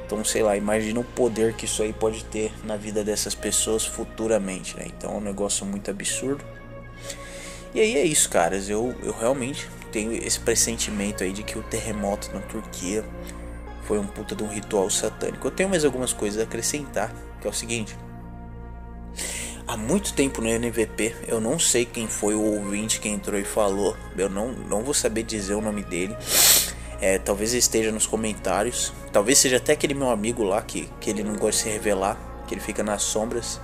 Então sei lá, imagina o poder que isso aí pode ter na vida dessas pessoas futuramente, né? Então é um negócio muito absurdo. E aí é isso, caras. Eu realmente tenho esse pressentimento aí de que o terremoto na Turquia foi um puta de um ritual satânico. Eu tenho mais algumas coisas a acrescentar, que é o seguinte: há muito tempo no NVP, eu não sei quem foi o ouvinte que entrou e falou, eu não vou saber dizer o nome dele. Talvez ele esteja nos comentários, talvez seja até aquele meu amigo lá que ele não gosta de se revelar, que ele fica nas sombras.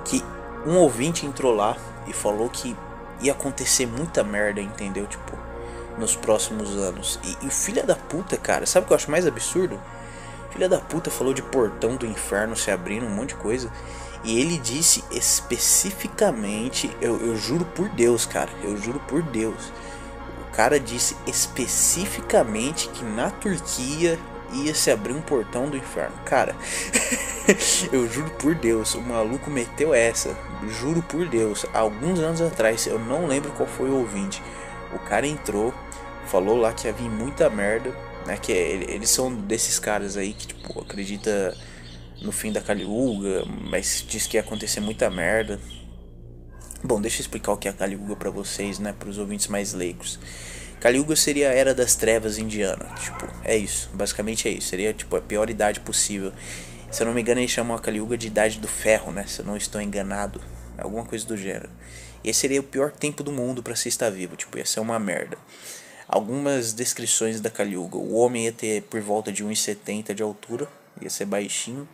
Que um ouvinte entrou lá e falou que ia acontecer muita merda, entendeu? Tipo, nos próximos anos. E o filho da puta, cara, sabe o que eu acho mais absurdo? Filha da puta falou de portão do inferno se abrindo, um monte de coisa. E ele disse especificamente, eu juro por Deus, cara, eu juro por Deus, o cara disse especificamente que na Turquia ia se abrir um portão do inferno. Cara, eu juro por Deus, o maluco meteu essa. Juro por Deus, alguns anos atrás, eu não lembro qual foi o ouvinte. O cara entrou, falou lá que ia vir muita merda, né? Que eles são desses caras aí que, tipo, acredita no fim da Kali-Yuga, mas diz que ia acontecer muita merda. Bom, deixa eu explicar o que é a Kali-Yuga pra vocês, né? Pros ouvintes mais leigos. Kali-Yuga seria a Era das Trevas indiana. Tipo, é isso. Basicamente é isso. Seria, tipo, a pior idade possível. Se eu não me engano, eles chamam a Kali-Yuga de Idade do Ferro, né? Se eu não estou enganado. Alguma coisa do gênero. E esse seria o pior tempo do mundo pra se estar vivo. Tipo, ia ser uma merda. Algumas descrições da Kali-Yuga. O homem ia ter por volta de 1,70 de altura. Ia ser baixinho.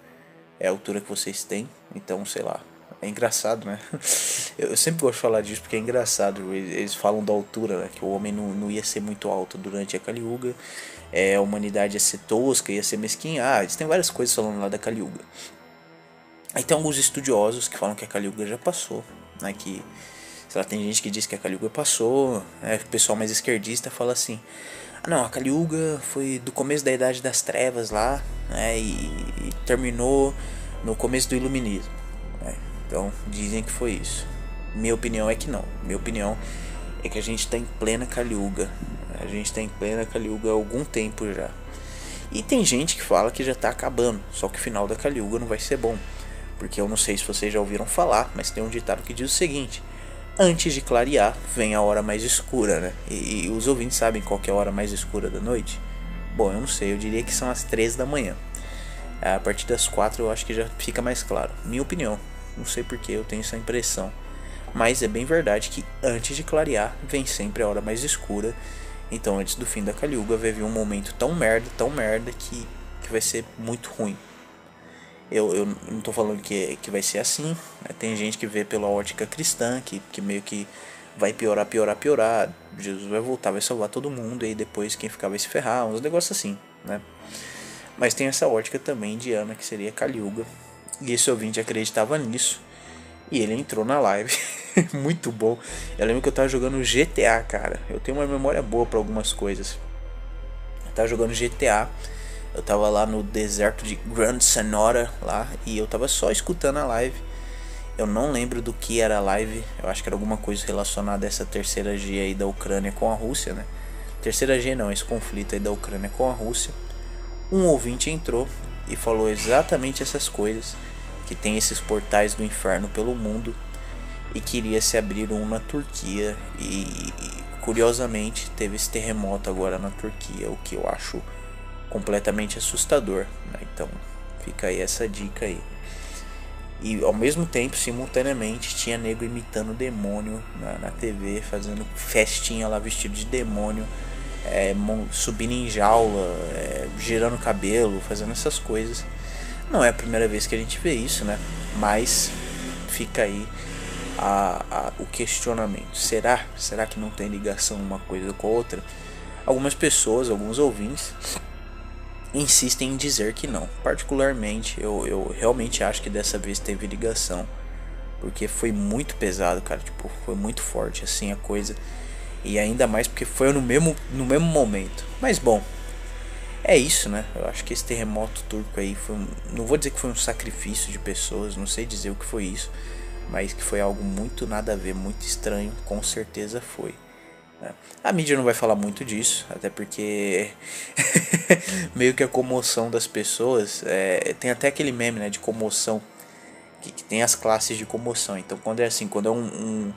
É a altura que vocês têm. Então, sei lá. É engraçado, né? Eu sempre gosto de falar disso porque é engraçado. Eles falam da altura, né? Que o homem não ia ser muito alto durante a Kali-Yuga. A humanidade ia ser tosca, ia ser mesquinha. Eles têm várias coisas falando lá da Kali-Yuga. Aí tem alguns estudiosos que falam que a Kali-Yuga já passou, né? Que, sei lá, tem gente que diz que a Kali-Yuga passou. O pessoal mais esquerdista fala assim: não, a Kali-Yuga foi do começo da Idade das Trevas lá, né? E terminou no começo do Iluminismo. Então, dizem que foi isso. Minha opinião é que não. Minha opinião é que a gente está em plena Kali-Yuga. A gente está em plena Kali-Yuga há algum tempo já. E tem gente que fala que já está acabando. Só que o final da Kali-Yuga não vai ser bom. Porque eu não sei se vocês já ouviram falar, mas tem um ditado que diz o seguinte: antes de clarear, vem a hora mais escura, né? E os ouvintes sabem qual que é a hora mais escura da noite? Bom, eu não sei. Eu diria que são as 3 da manhã. A partir das 4 eu acho que já fica mais claro. Minha opinião. Não sei porque eu tenho essa impressão. Mas é bem verdade que antes de clarear, vem sempre a hora mais escura. Então antes do fim da Kali-Yuga vai vir um momento tão merda que vai ser muito ruim. Eu não tô falando que vai ser assim, né? Tem gente que vê pela ótica cristã, que meio que vai piorar. Jesus vai voltar, vai salvar todo mundo, e aí depois quem ficar vai se ferrar, uns negócios assim, né? Mas tem essa ótica também indiana, que seria Kali-Yuga. E esse ouvinte acreditava nisso. E ele entrou na live. Muito bom. Eu lembro que eu tava jogando GTA, cara. Eu tenho uma memória boa pra algumas coisas. Eu tava jogando GTA. Eu tava lá no deserto de Grand Senora lá. E eu tava só escutando a live. Eu não lembro do que era a live. Eu acho que era alguma coisa relacionada a essa terceira G aí da Ucrânia com a Rússia, né? Terceira G não, esse conflito aí da Ucrânia com a Rússia. Um ouvinte entrou e falou exatamente essas coisas, que tem esses portais do inferno pelo mundo, e queria se abrir um na Turquia, e curiosamente teve esse terremoto agora na Turquia, o que eu acho completamente assustador, né? Então fica aí essa dica aí. E ao mesmo tempo, simultaneamente, tinha nego imitando demônio na TV, fazendo festinha lá vestido de demônio, subindo em jaula, girando cabelo, fazendo essas coisas. Não é a primeira vez que a gente vê isso, né? Mas fica aí o questionamento. Será que não tem ligação uma coisa com a outra? Algumas pessoas, alguns ouvintes, insistem em dizer que não. Particularmente, eu realmente acho que dessa vez teve ligação. Porque foi muito pesado, cara. Tipo, foi muito forte assim a coisa. E ainda mais porque foi no mesmo momento. Mas bom, é isso, né? Eu acho que esse terremoto turco aí foi não vou dizer que foi um sacrifício de pessoas, não sei dizer o que foi isso, mas que foi algo muito nada a ver, muito estranho, com certeza foi, né? A mídia não vai falar muito disso, até porque meio que a comoção das pessoas, tem até aquele meme, né, de comoção, que tem as classes de comoção. Então quando é assim, quando é um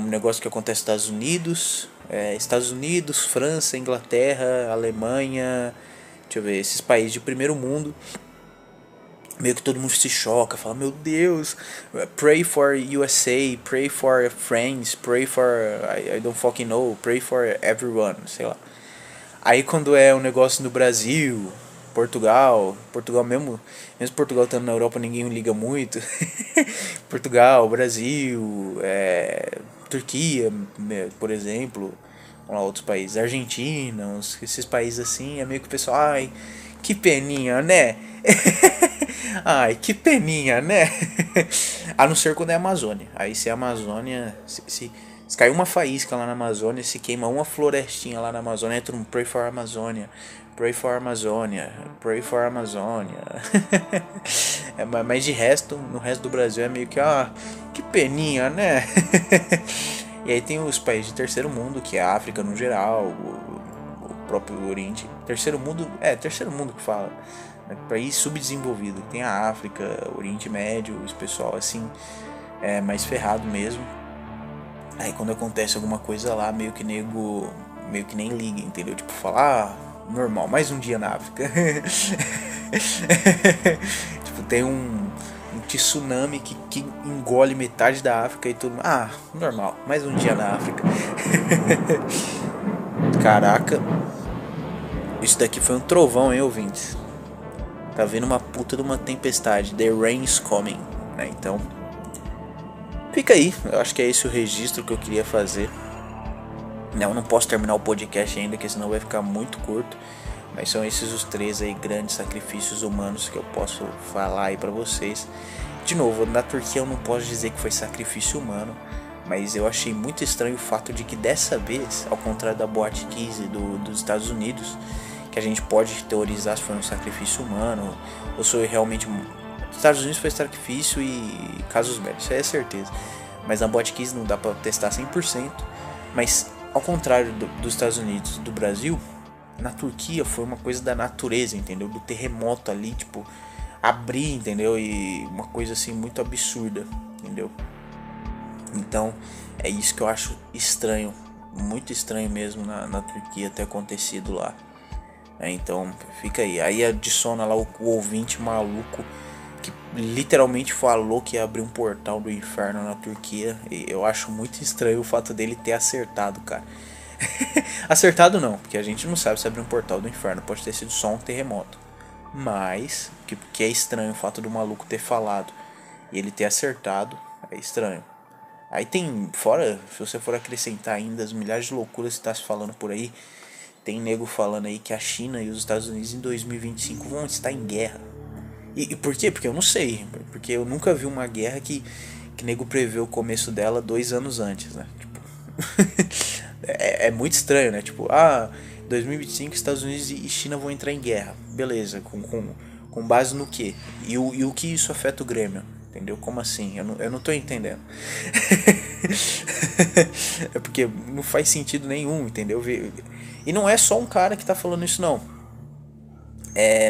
negócio que acontece nos Estados Unidos, França, Inglaterra, Alemanha, deixa eu ver, esses países de primeiro mundo, meio que todo mundo se choca, fala: meu Deus, pray for USA, pray for France, pray for I don't fucking know, pray for everyone, sei lá. Aí quando é um negócio no Brasil, Portugal mesmo Portugal estando na Europa, ninguém liga muito. Portugal, Brasil, Turquia, por exemplo, outros países, Argentina, esses países assim, é meio que o pessoal: ai, que peninha, né? Ai, que peninha, né? A não ser quando é Amazônia. Aí se a Amazônia, se Se cai uma faísca lá na Amazônia, se queima uma florestinha lá na Amazônia, entra um Pray for Amazônia, Pray for Amazônia, Pray for Amazônia. Mas de resto, no resto do Brasil é meio que, que peninha, né? E aí tem os países de terceiro mundo, que é a África no geral, o próprio Oriente. Terceiro mundo que fala, né? País subdesenvolvido. Tem a África, Oriente Médio, esse pessoal assim, mais ferrado mesmo. Aí quando acontece alguma coisa lá, meio que nem liga, entendeu? Tipo, fala, normal, mais um dia na África. Tipo, tem um tsunami que engole metade da África e tudo. Normal, mais um dia na África. Caraca. Isso daqui foi um trovão, hein, ouvintes? Tá vindo uma puta de uma tempestade. The rain is coming, né? Então, fica aí, eu acho que é esse o registro que eu queria fazer. Não posso terminar o podcast ainda, porque senão vai ficar muito curto. Mas são esses os 3 aí grandes sacrifícios humanos que eu posso falar aí pra vocês. De novo, na Turquia eu não posso dizer que foi sacrifício humano, mas eu achei muito estranho o fato de que dessa vez, ao contrário da Boate Kiss dos Estados Unidos, que a gente pode teorizar se foi um sacrifício humano ou se foi realmente... Estados Unidos foi sacrifício e casos médicos, isso aí é certeza. Mas na Boate Kiss não dá pra testar 100%. Mas ao contrário dos Estados Unidos e do Brasil, na Turquia foi uma coisa da natureza, entendeu? Do terremoto ali, tipo, abrir, entendeu? E uma coisa assim muito absurda, entendeu? Então é isso que eu acho estranho, muito estranho mesmo na Turquia ter acontecido lá. Então fica aí adiciona lá o ouvinte maluco que literalmente falou que ia abrir um portal do inferno na Turquia. E eu acho muito estranho o fato dele ter acertado, cara. Acertado não, porque a gente não sabe se abrir um portal do inferno, pode ter sido só um terremoto. Mas que é estranho o fato do maluco ter falado e ele ter acertado, é estranho. Aí tem, fora, se você for acrescentar ainda as milhares de loucuras que está se falando por aí, tem nego falando aí que a China e os Estados Unidos em 2025 vão estar em guerra. E por quê? Porque eu não sei. Porque eu nunca vi uma guerra que nego prevê o começo dela 2 anos antes, né? Tipo, é muito estranho, né? Tipo, 2025 Estados Unidos e China vão entrar em guerra. Beleza, com base no quê? E o que isso afeta o Grêmio? Entendeu? Como assim? Eu não tô entendendo. É porque não faz sentido nenhum, entendeu? E não é só um cara que tá falando isso, não.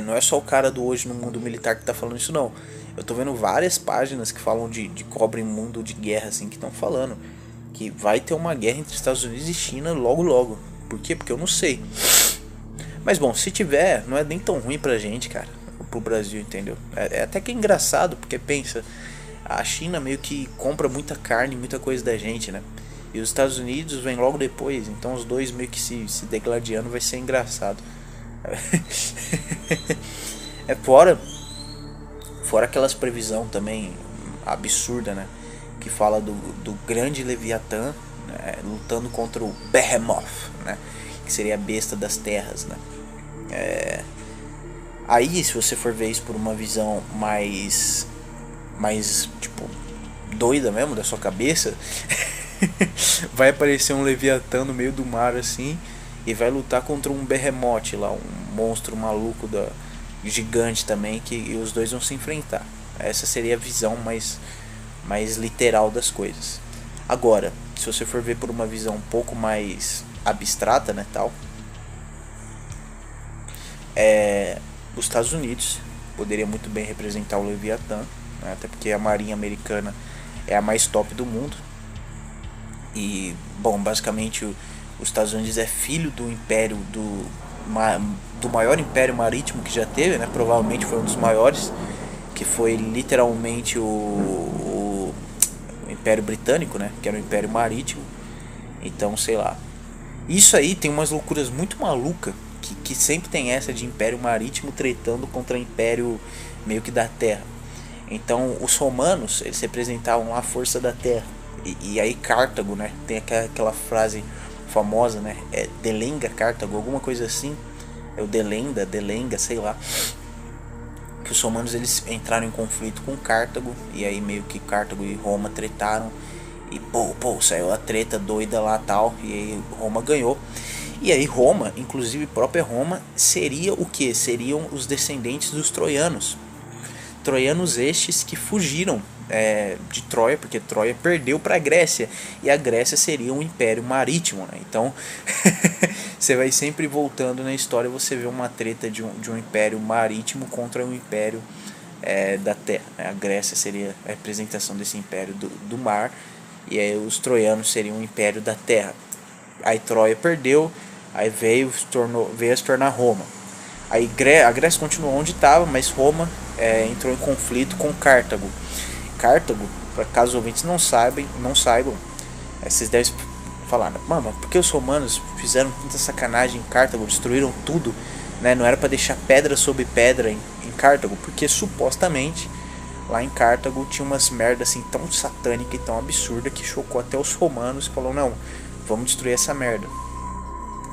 Não é só o cara do Hoje no Mundo Militar que tá falando isso, não. Eu tô vendo várias páginas que falam de cobre mundo de guerra, assim, que estão falando que vai ter uma guerra entre Estados Unidos e China logo logo. Por quê? Porque eu não sei. Mas bom, se tiver, não é nem tão ruim pra gente, cara. Pro Brasil, entendeu? É até que é engraçado, porque pensa, a China meio que compra muita carne, muita coisa da gente, né? E os Estados Unidos vem logo depois, então os dois meio que se degladiando vai ser engraçado. Fora aquelas previsão também absurda, né? Que fala do grande Leviatã, né? Lutando contra o Behemoth, né? Que seria a besta das terras, né? Aí, se você for ver isso por uma visão mais tipo, doida mesmo da sua cabeça, vai aparecer um Leviatã no meio do mar assim e vai lutar contra um Behemoth lá, um monstro maluco gigante também, que os dois vão se enfrentar. Essa seria a visão mais literal das coisas. Agora, se você for ver por uma visão um pouco mais abstrata, né, tal, os Estados Unidos poderia muito bem representar o Leviatã, né, até porque a marinha americana é a mais top do mundo. E, bom, basicamente os Estados Unidos é filho do império do maior império marítimo que já teve, né? Provavelmente foi um dos maiores, que foi literalmente o Império Britânico, né? Que era o Império Marítimo. Então, sei lá. Isso aí tem umas loucuras muito malucas, que sempre tem essa de Império Marítimo tretando contra Império meio que da Terra. Então, os romanos, eles representavam a força da Terra. E aí Cartago, né? Tem aquela frase famosa, né? Delenga Cartago, alguma coisa assim. É o Delenga, sei lá. Que os romanos eles entraram em conflito com Cartago. E aí meio que Cartago e Roma tretaram. E pô, saiu a treta doida lá tal. E aí Roma ganhou. E aí Roma, inclusive própria Roma, seria o que? Seriam os descendentes dos troianos. Troianos estes que fugiram de Troia, porque Troia perdeu para a Grécia, e a Grécia seria um império marítimo, né? Então você vai sempre voltando na história, você vê uma treta de um império marítimo contra um império da terra, né? A Grécia seria a representação desse império do mar, e aí os troianos seriam um império da terra. Aí Troia perdeu, aí veio a se tornar Roma. Aí a Grécia continuou onde estava, mas Roma entrou em conflito com Cartago. Cartago, para caso os ouvintes não saibam, vocês devem falar, mano, por que os romanos fizeram tanta sacanagem em Cartago, destruíram tudo, né? Não era para deixar pedra sobre pedra em Cartago, porque supostamente lá em Cartago tinha umas merdas assim tão satânica e tão absurda que chocou até os romanos e falou, não, vamos destruir essa merda.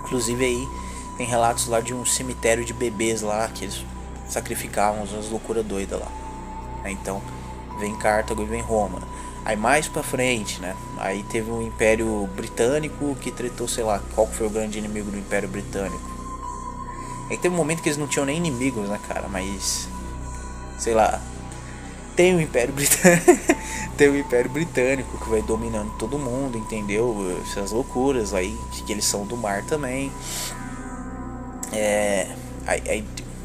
Inclusive aí tem relatos lá de um cemitério de bebês lá, que eles sacrificavam umas loucuras doidas lá. Então, vem Cartago e vem Roma. Aí mais pra frente, né? Aí teve o Império Britânico que tretou, sei lá, qual foi o grande inimigo do Império Britânico. Aí teve um momento que eles não tinham nem inimigos, né, cara? Mas, sei lá, tem o Império Britânico, tem o Império Britânico que vai dominando todo mundo, entendeu? Essas loucuras aí, que eles são do mar também.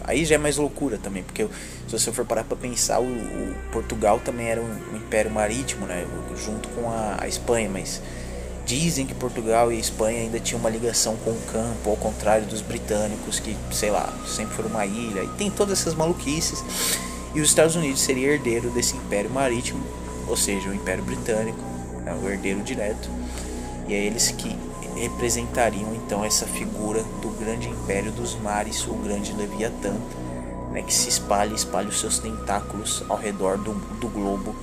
Aí já é mais loucura também, porque se você for parar pra pensar, o Portugal também era um império marítimo, né, junto com a Espanha, mas dizem que Portugal e a Espanha ainda tinham uma ligação com o campo, ao contrário dos britânicos, que, sei lá, sempre foram uma ilha, e tem todas essas maluquices, e os Estados Unidos seria herdeiro desse império marítimo, ou seja, o Império Britânico, né, o herdeiro direto, e é eles que representariam então essa figura do grande império dos mares, o grande Leviatã, né, que se espalha os seus tentáculos ao redor do globo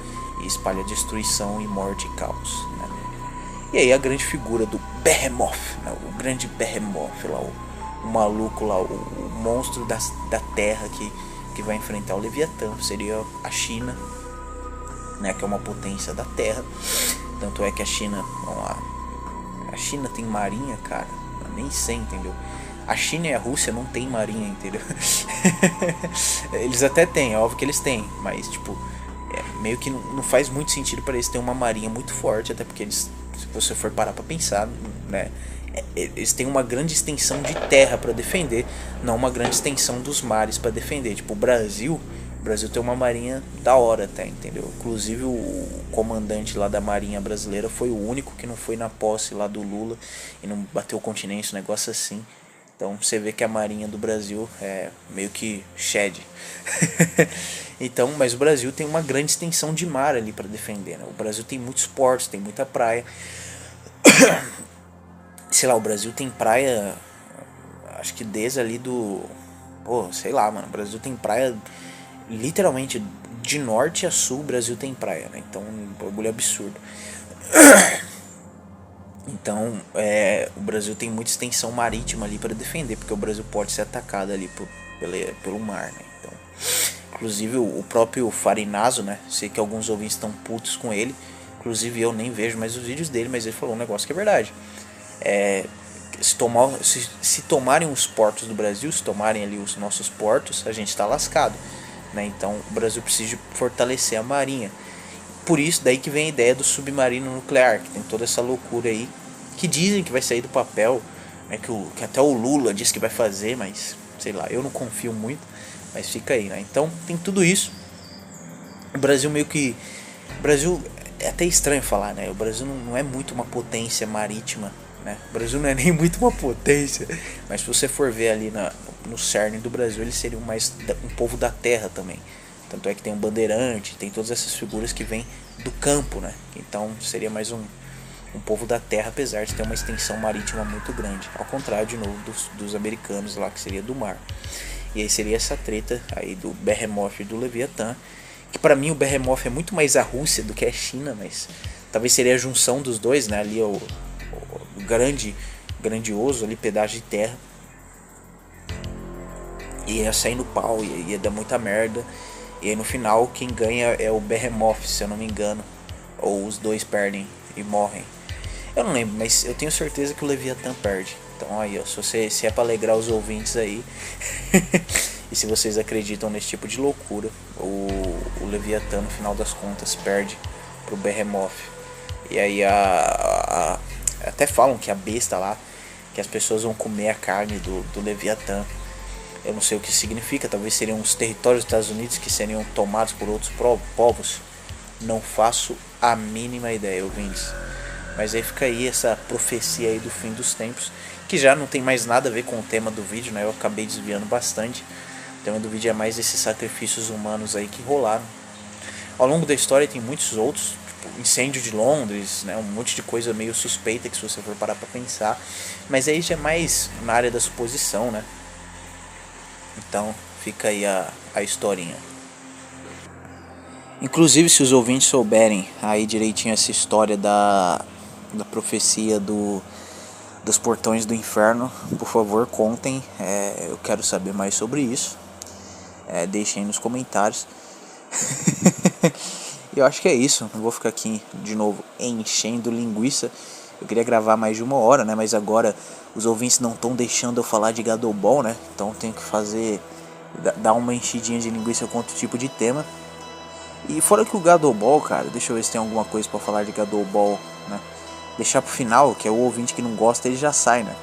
e espalha destruição e morte e caos, né? E aí a grande figura do Behemoth, né, o grande Behemoth lá, o maluco lá, o monstro da terra que vai enfrentar o Leviatã, seria a China, né, que é uma potência da terra. Tanto é que a China, vamos lá, a China tem marinha, cara? Eu nem sei, entendeu? A China e a Rússia não tem marinha, entendeu? Eles até têm, é óbvio que eles têm, mas tipo, meio que não faz muito sentido para eles terem uma marinha muito forte, até porque eles, se você for parar pra pensar, né, eles têm uma grande extensão de terra para defender, não uma grande extensão dos mares para defender. Tipo, o Brasil tem uma marinha da hora até, entendeu? Inclusive o comandante lá da marinha brasileira foi o único que não foi na posse lá do Lula e não bateu o continente, um negócio assim. Então você vê que a marinha do Brasil é meio que shed. Então, mas o Brasil tem uma grande extensão de mar ali para defender, né? O Brasil tem muitos portos, tem muita praia. Sei lá, o Brasil tem praia, acho que desde ali do... Pô, sei lá, mano, o Brasil tem praia literalmente de norte a sul. O Brasil tem praia, né? Então, um bagulho absurdo. Então, o Brasil tem muita extensão marítima ali para defender, porque o Brasil pode ser atacado ali pelo mar, né? Então, inclusive o próprio Farinazo, né? Sei que alguns ouvintes estão putos com ele. Inclusive eu nem vejo mais os vídeos dele, mas ele falou um negócio que é verdade. Se tomarem os portos do Brasil, se tomarem ali os nossos portos, a gente está lascado, né? Então o Brasil precisa fortalecer a marinha. Por isso daí que vem a ideia do submarino nuclear, que tem toda essa loucura aí, que dizem que vai sair do papel, né? Que até o Lula disse que vai fazer, mas sei lá, eu não confio muito, mas fica aí, né? Então tem tudo isso. O Brasil meio que... O Brasil é até estranho falar, né? O Brasil não é muito uma potência marítima, né? O Brasil não é nem muito uma potência, mas se você for ver ali no cerne do Brasil, ele seria um povo da terra também. Tanto é que tem um bandeirante, tem todas essas figuras que vêm do campo, né? Então seria mais um povo da terra, apesar de ter uma extensão marítima muito grande, ao contrário de novo dos americanos lá, que seria do mar. E aí seria essa treta aí do Behemoth e do Leviatã, que pra mim o Behemoth é muito mais a Rússia do que a China, mas talvez seria a junção dos dois, né? Ali o grandioso ali, pedaço de terra, e ia sair no pau, ia dar muita merda. E aí no final quem ganha é o Behemoth, se eu não me engano, ou os dois perdem. e morrem. Eu não lembro, mas eu tenho certeza que o Leviatã perde. Então aí, ó, se é pra alegrar os ouvintes aí e se vocês acreditam nesse tipo de loucura, o Leviatã no final das contas perde pro Behemoth. E aí até falam que a besta lá, que as pessoas vão comer a carne do Leviatã. Eu não sei o que significa, talvez seriam os territórios dos Estados Unidos que seriam tomados por outros povos. Não faço a mínima ideia, ouvintes. Mas aí fica aí essa profecia aí do fim dos tempos, que já não tem mais nada a ver com o tema do vídeo, né? Eu acabei desviando bastante. O tema do vídeo é mais esses sacrifícios humanos aí que rolaram. Ao longo da história tem muitos outros, tipo incêndio de Londres, né? Um monte de coisa meio suspeita que se você for parar pra pensar. Mas aí já é mais na área da suposição, né? Então fica aí a historinha. Inclusive, se os ouvintes souberem aí direitinho essa história da profecia dos portões do inferno, por favor contem, eu quero saber mais sobre isso, deixem aí nos comentários. Eu acho que é isso, não vou ficar aqui de novo enchendo linguiça. Eu queria gravar mais de 1 hora, né? Mas agora os ouvintes não estão deixando eu falar de Gadoball, né? Então tenho que dar uma enchidinha de linguiça com outro tipo de tema. E fora que o Gadoball, cara, deixa eu ver se tem alguma coisa pra falar de Gadoball, né? Deixar pro final, que é o ouvinte que não gosta, ele já sai, né?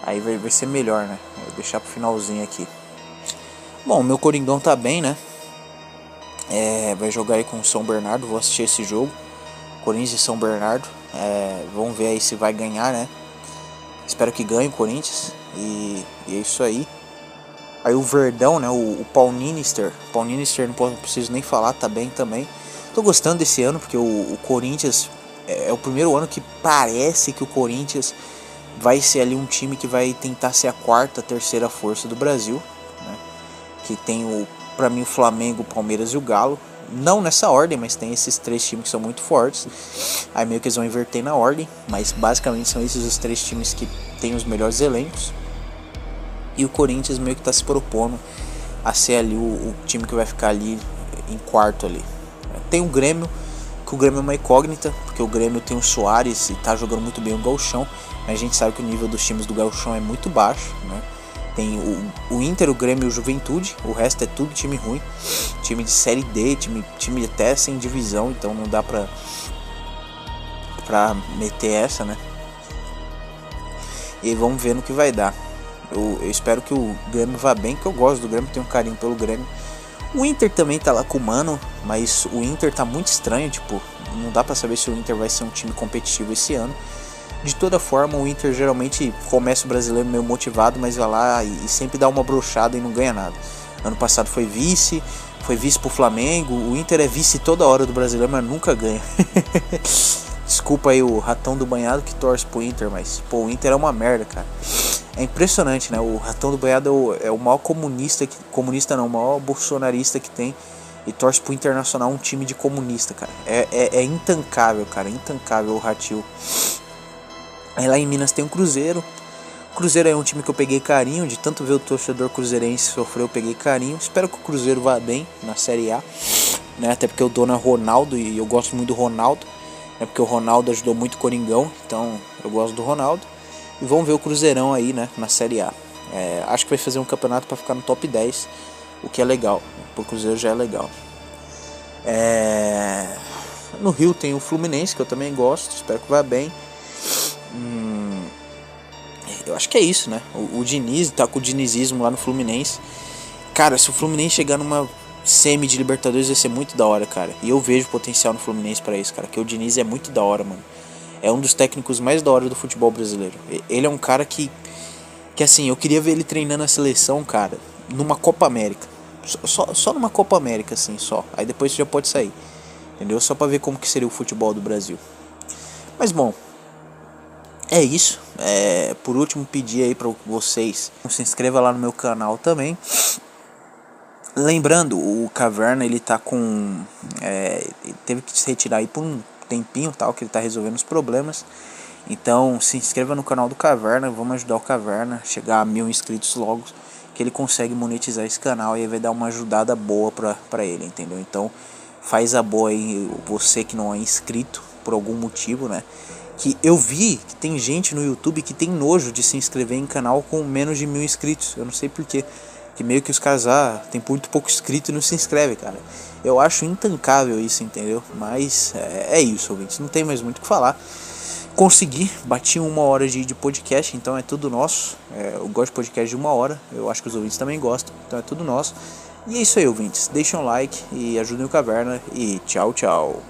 Aí vai ser melhor, né? Vou deixar pro finalzinho aqui. Bom, meu Coringão tá bem, né? Vai jogar aí com o São Bernardo, vou assistir esse jogo. Corinthians e São Bernardo. Vamos ver aí se vai ganhar, né? Espero que ganhe o Corinthians. E é isso aí. Aí o Verdão, né? O Paul Niinister. Paul Niinister não preciso nem falar, tá bem também. Tô gostando desse ano, porque o Corinthians é o primeiro ano que parece que o Corinthians vai ser ali um time que vai tentar ser a quarta, terceira força do Brasil, né? Que tem pra mim o Flamengo, o Palmeiras e o Galo. Não nessa ordem, mas tem esses 3 times que são muito fortes. Aí meio que eles vão inverter na ordem, mas basicamente são esses os 3 times que tem os melhores elencos. E o Corinthians meio que tá se propondo a ser ali o time que vai ficar ali em quarto ali. Tem o Grêmio, que o Grêmio é uma incógnita, porque o Grêmio tem o Soares e tá jogando muito bem o Gauchão, mas a gente sabe que o nível dos times do Gauchão é muito baixo, né? Tem o Inter, o Grêmio e o Juventude, o resto é tudo time ruim, time de Série D, time até sem divisão, então não dá pra meter essa, né? E aí vamos ver no que vai dar. Eu espero que o Grêmio vá bem, que eu gosto do Grêmio, tenho um carinho pelo Grêmio. O Inter também tá lá com o Mano, mas o Inter tá muito estranho, tipo, não dá pra saber se o Inter vai ser um time competitivo esse ano. De toda forma, o Inter geralmente começa o brasileiro meio motivado, mas vai lá e sempre dá uma brochada e não ganha nada. Ano passado foi vice pro Flamengo, o Inter é vice toda hora do brasileiro, mas nunca ganha. Desculpa aí o ratão do banhado que torce pro Inter, mas pô, o Inter é uma merda, cara. É impressionante, né? O ratão do banhado é o maior o maior bolsonarista que tem. E torce pro Internacional, um time de comunista, cara. É intancável, cara. Intancável o Ratil. Aí lá em Minas tem um Cruzeiro. O Cruzeiro é um time que eu peguei carinho. De tanto ver o torcedor cruzeirense sofrer, eu peguei carinho. Espero que o Cruzeiro vá bem na Série A, né? Até porque o dono é Ronaldo e eu gosto muito do Ronaldo. É porque o Ronaldo ajudou muito o Coringão. Então eu gosto do Ronaldo. E vamos ver o Cruzeirão aí, né, na Série A. Acho que vai fazer um campeonato para ficar no top 10, o que é legal. Pro Cruzeiro já é legal. No Rio tem o Fluminense, que eu também gosto, espero que vá bem. Eu acho que é isso, né? O Diniz tá com o dinizismo lá no Fluminense. Cara, se o Fluminense chegar numa semi de Libertadores vai ser muito da hora, cara. E eu vejo potencial no Fluminense para isso, cara. Que o Diniz é muito da hora, mano. É um dos técnicos mais da hora do futebol brasileiro. Ele é um cara que assim, eu queria ver ele treinando a seleção, cara, numa Copa América. Só numa Copa América, assim, só. Aí depois já pode sair. Entendeu? Só pra ver como que seria o futebol do Brasil. Mas bom, é isso. Por último, pedir aí pra vocês, se inscreva lá no meu canal também. Lembrando, o Caverna, ele tá com... ele teve que se retirar aí por um tempinho, tal, que ele tá resolvendo os problemas. Então se inscreva no canal do Caverna, vamos ajudar o Caverna chegar a 1000 inscritos logo, que ele consegue monetizar esse canal e aí vai dar uma ajudada boa pra ele, entendeu? Então faz a boa aí, você que não é inscrito, por algum motivo, né? Que eu vi que tem gente no YouTube que tem nojo de se inscrever em canal com menos de 1.000 inscritos. Eu não sei porquê. Que meio que os caras, tem muito pouco inscrito e não se inscreve, cara. Eu acho intancável isso, entendeu? Mas é isso, ouvintes. Não tem mais muito o que falar. Consegui, bati 1 hora de podcast, então é tudo nosso. Eu gosto de podcast de 1 hora. Eu acho que os ouvintes também gostam, então é tudo nosso. E é isso aí, ouvintes. Deixem um like e ajudem o Caverna. E tchau, tchau.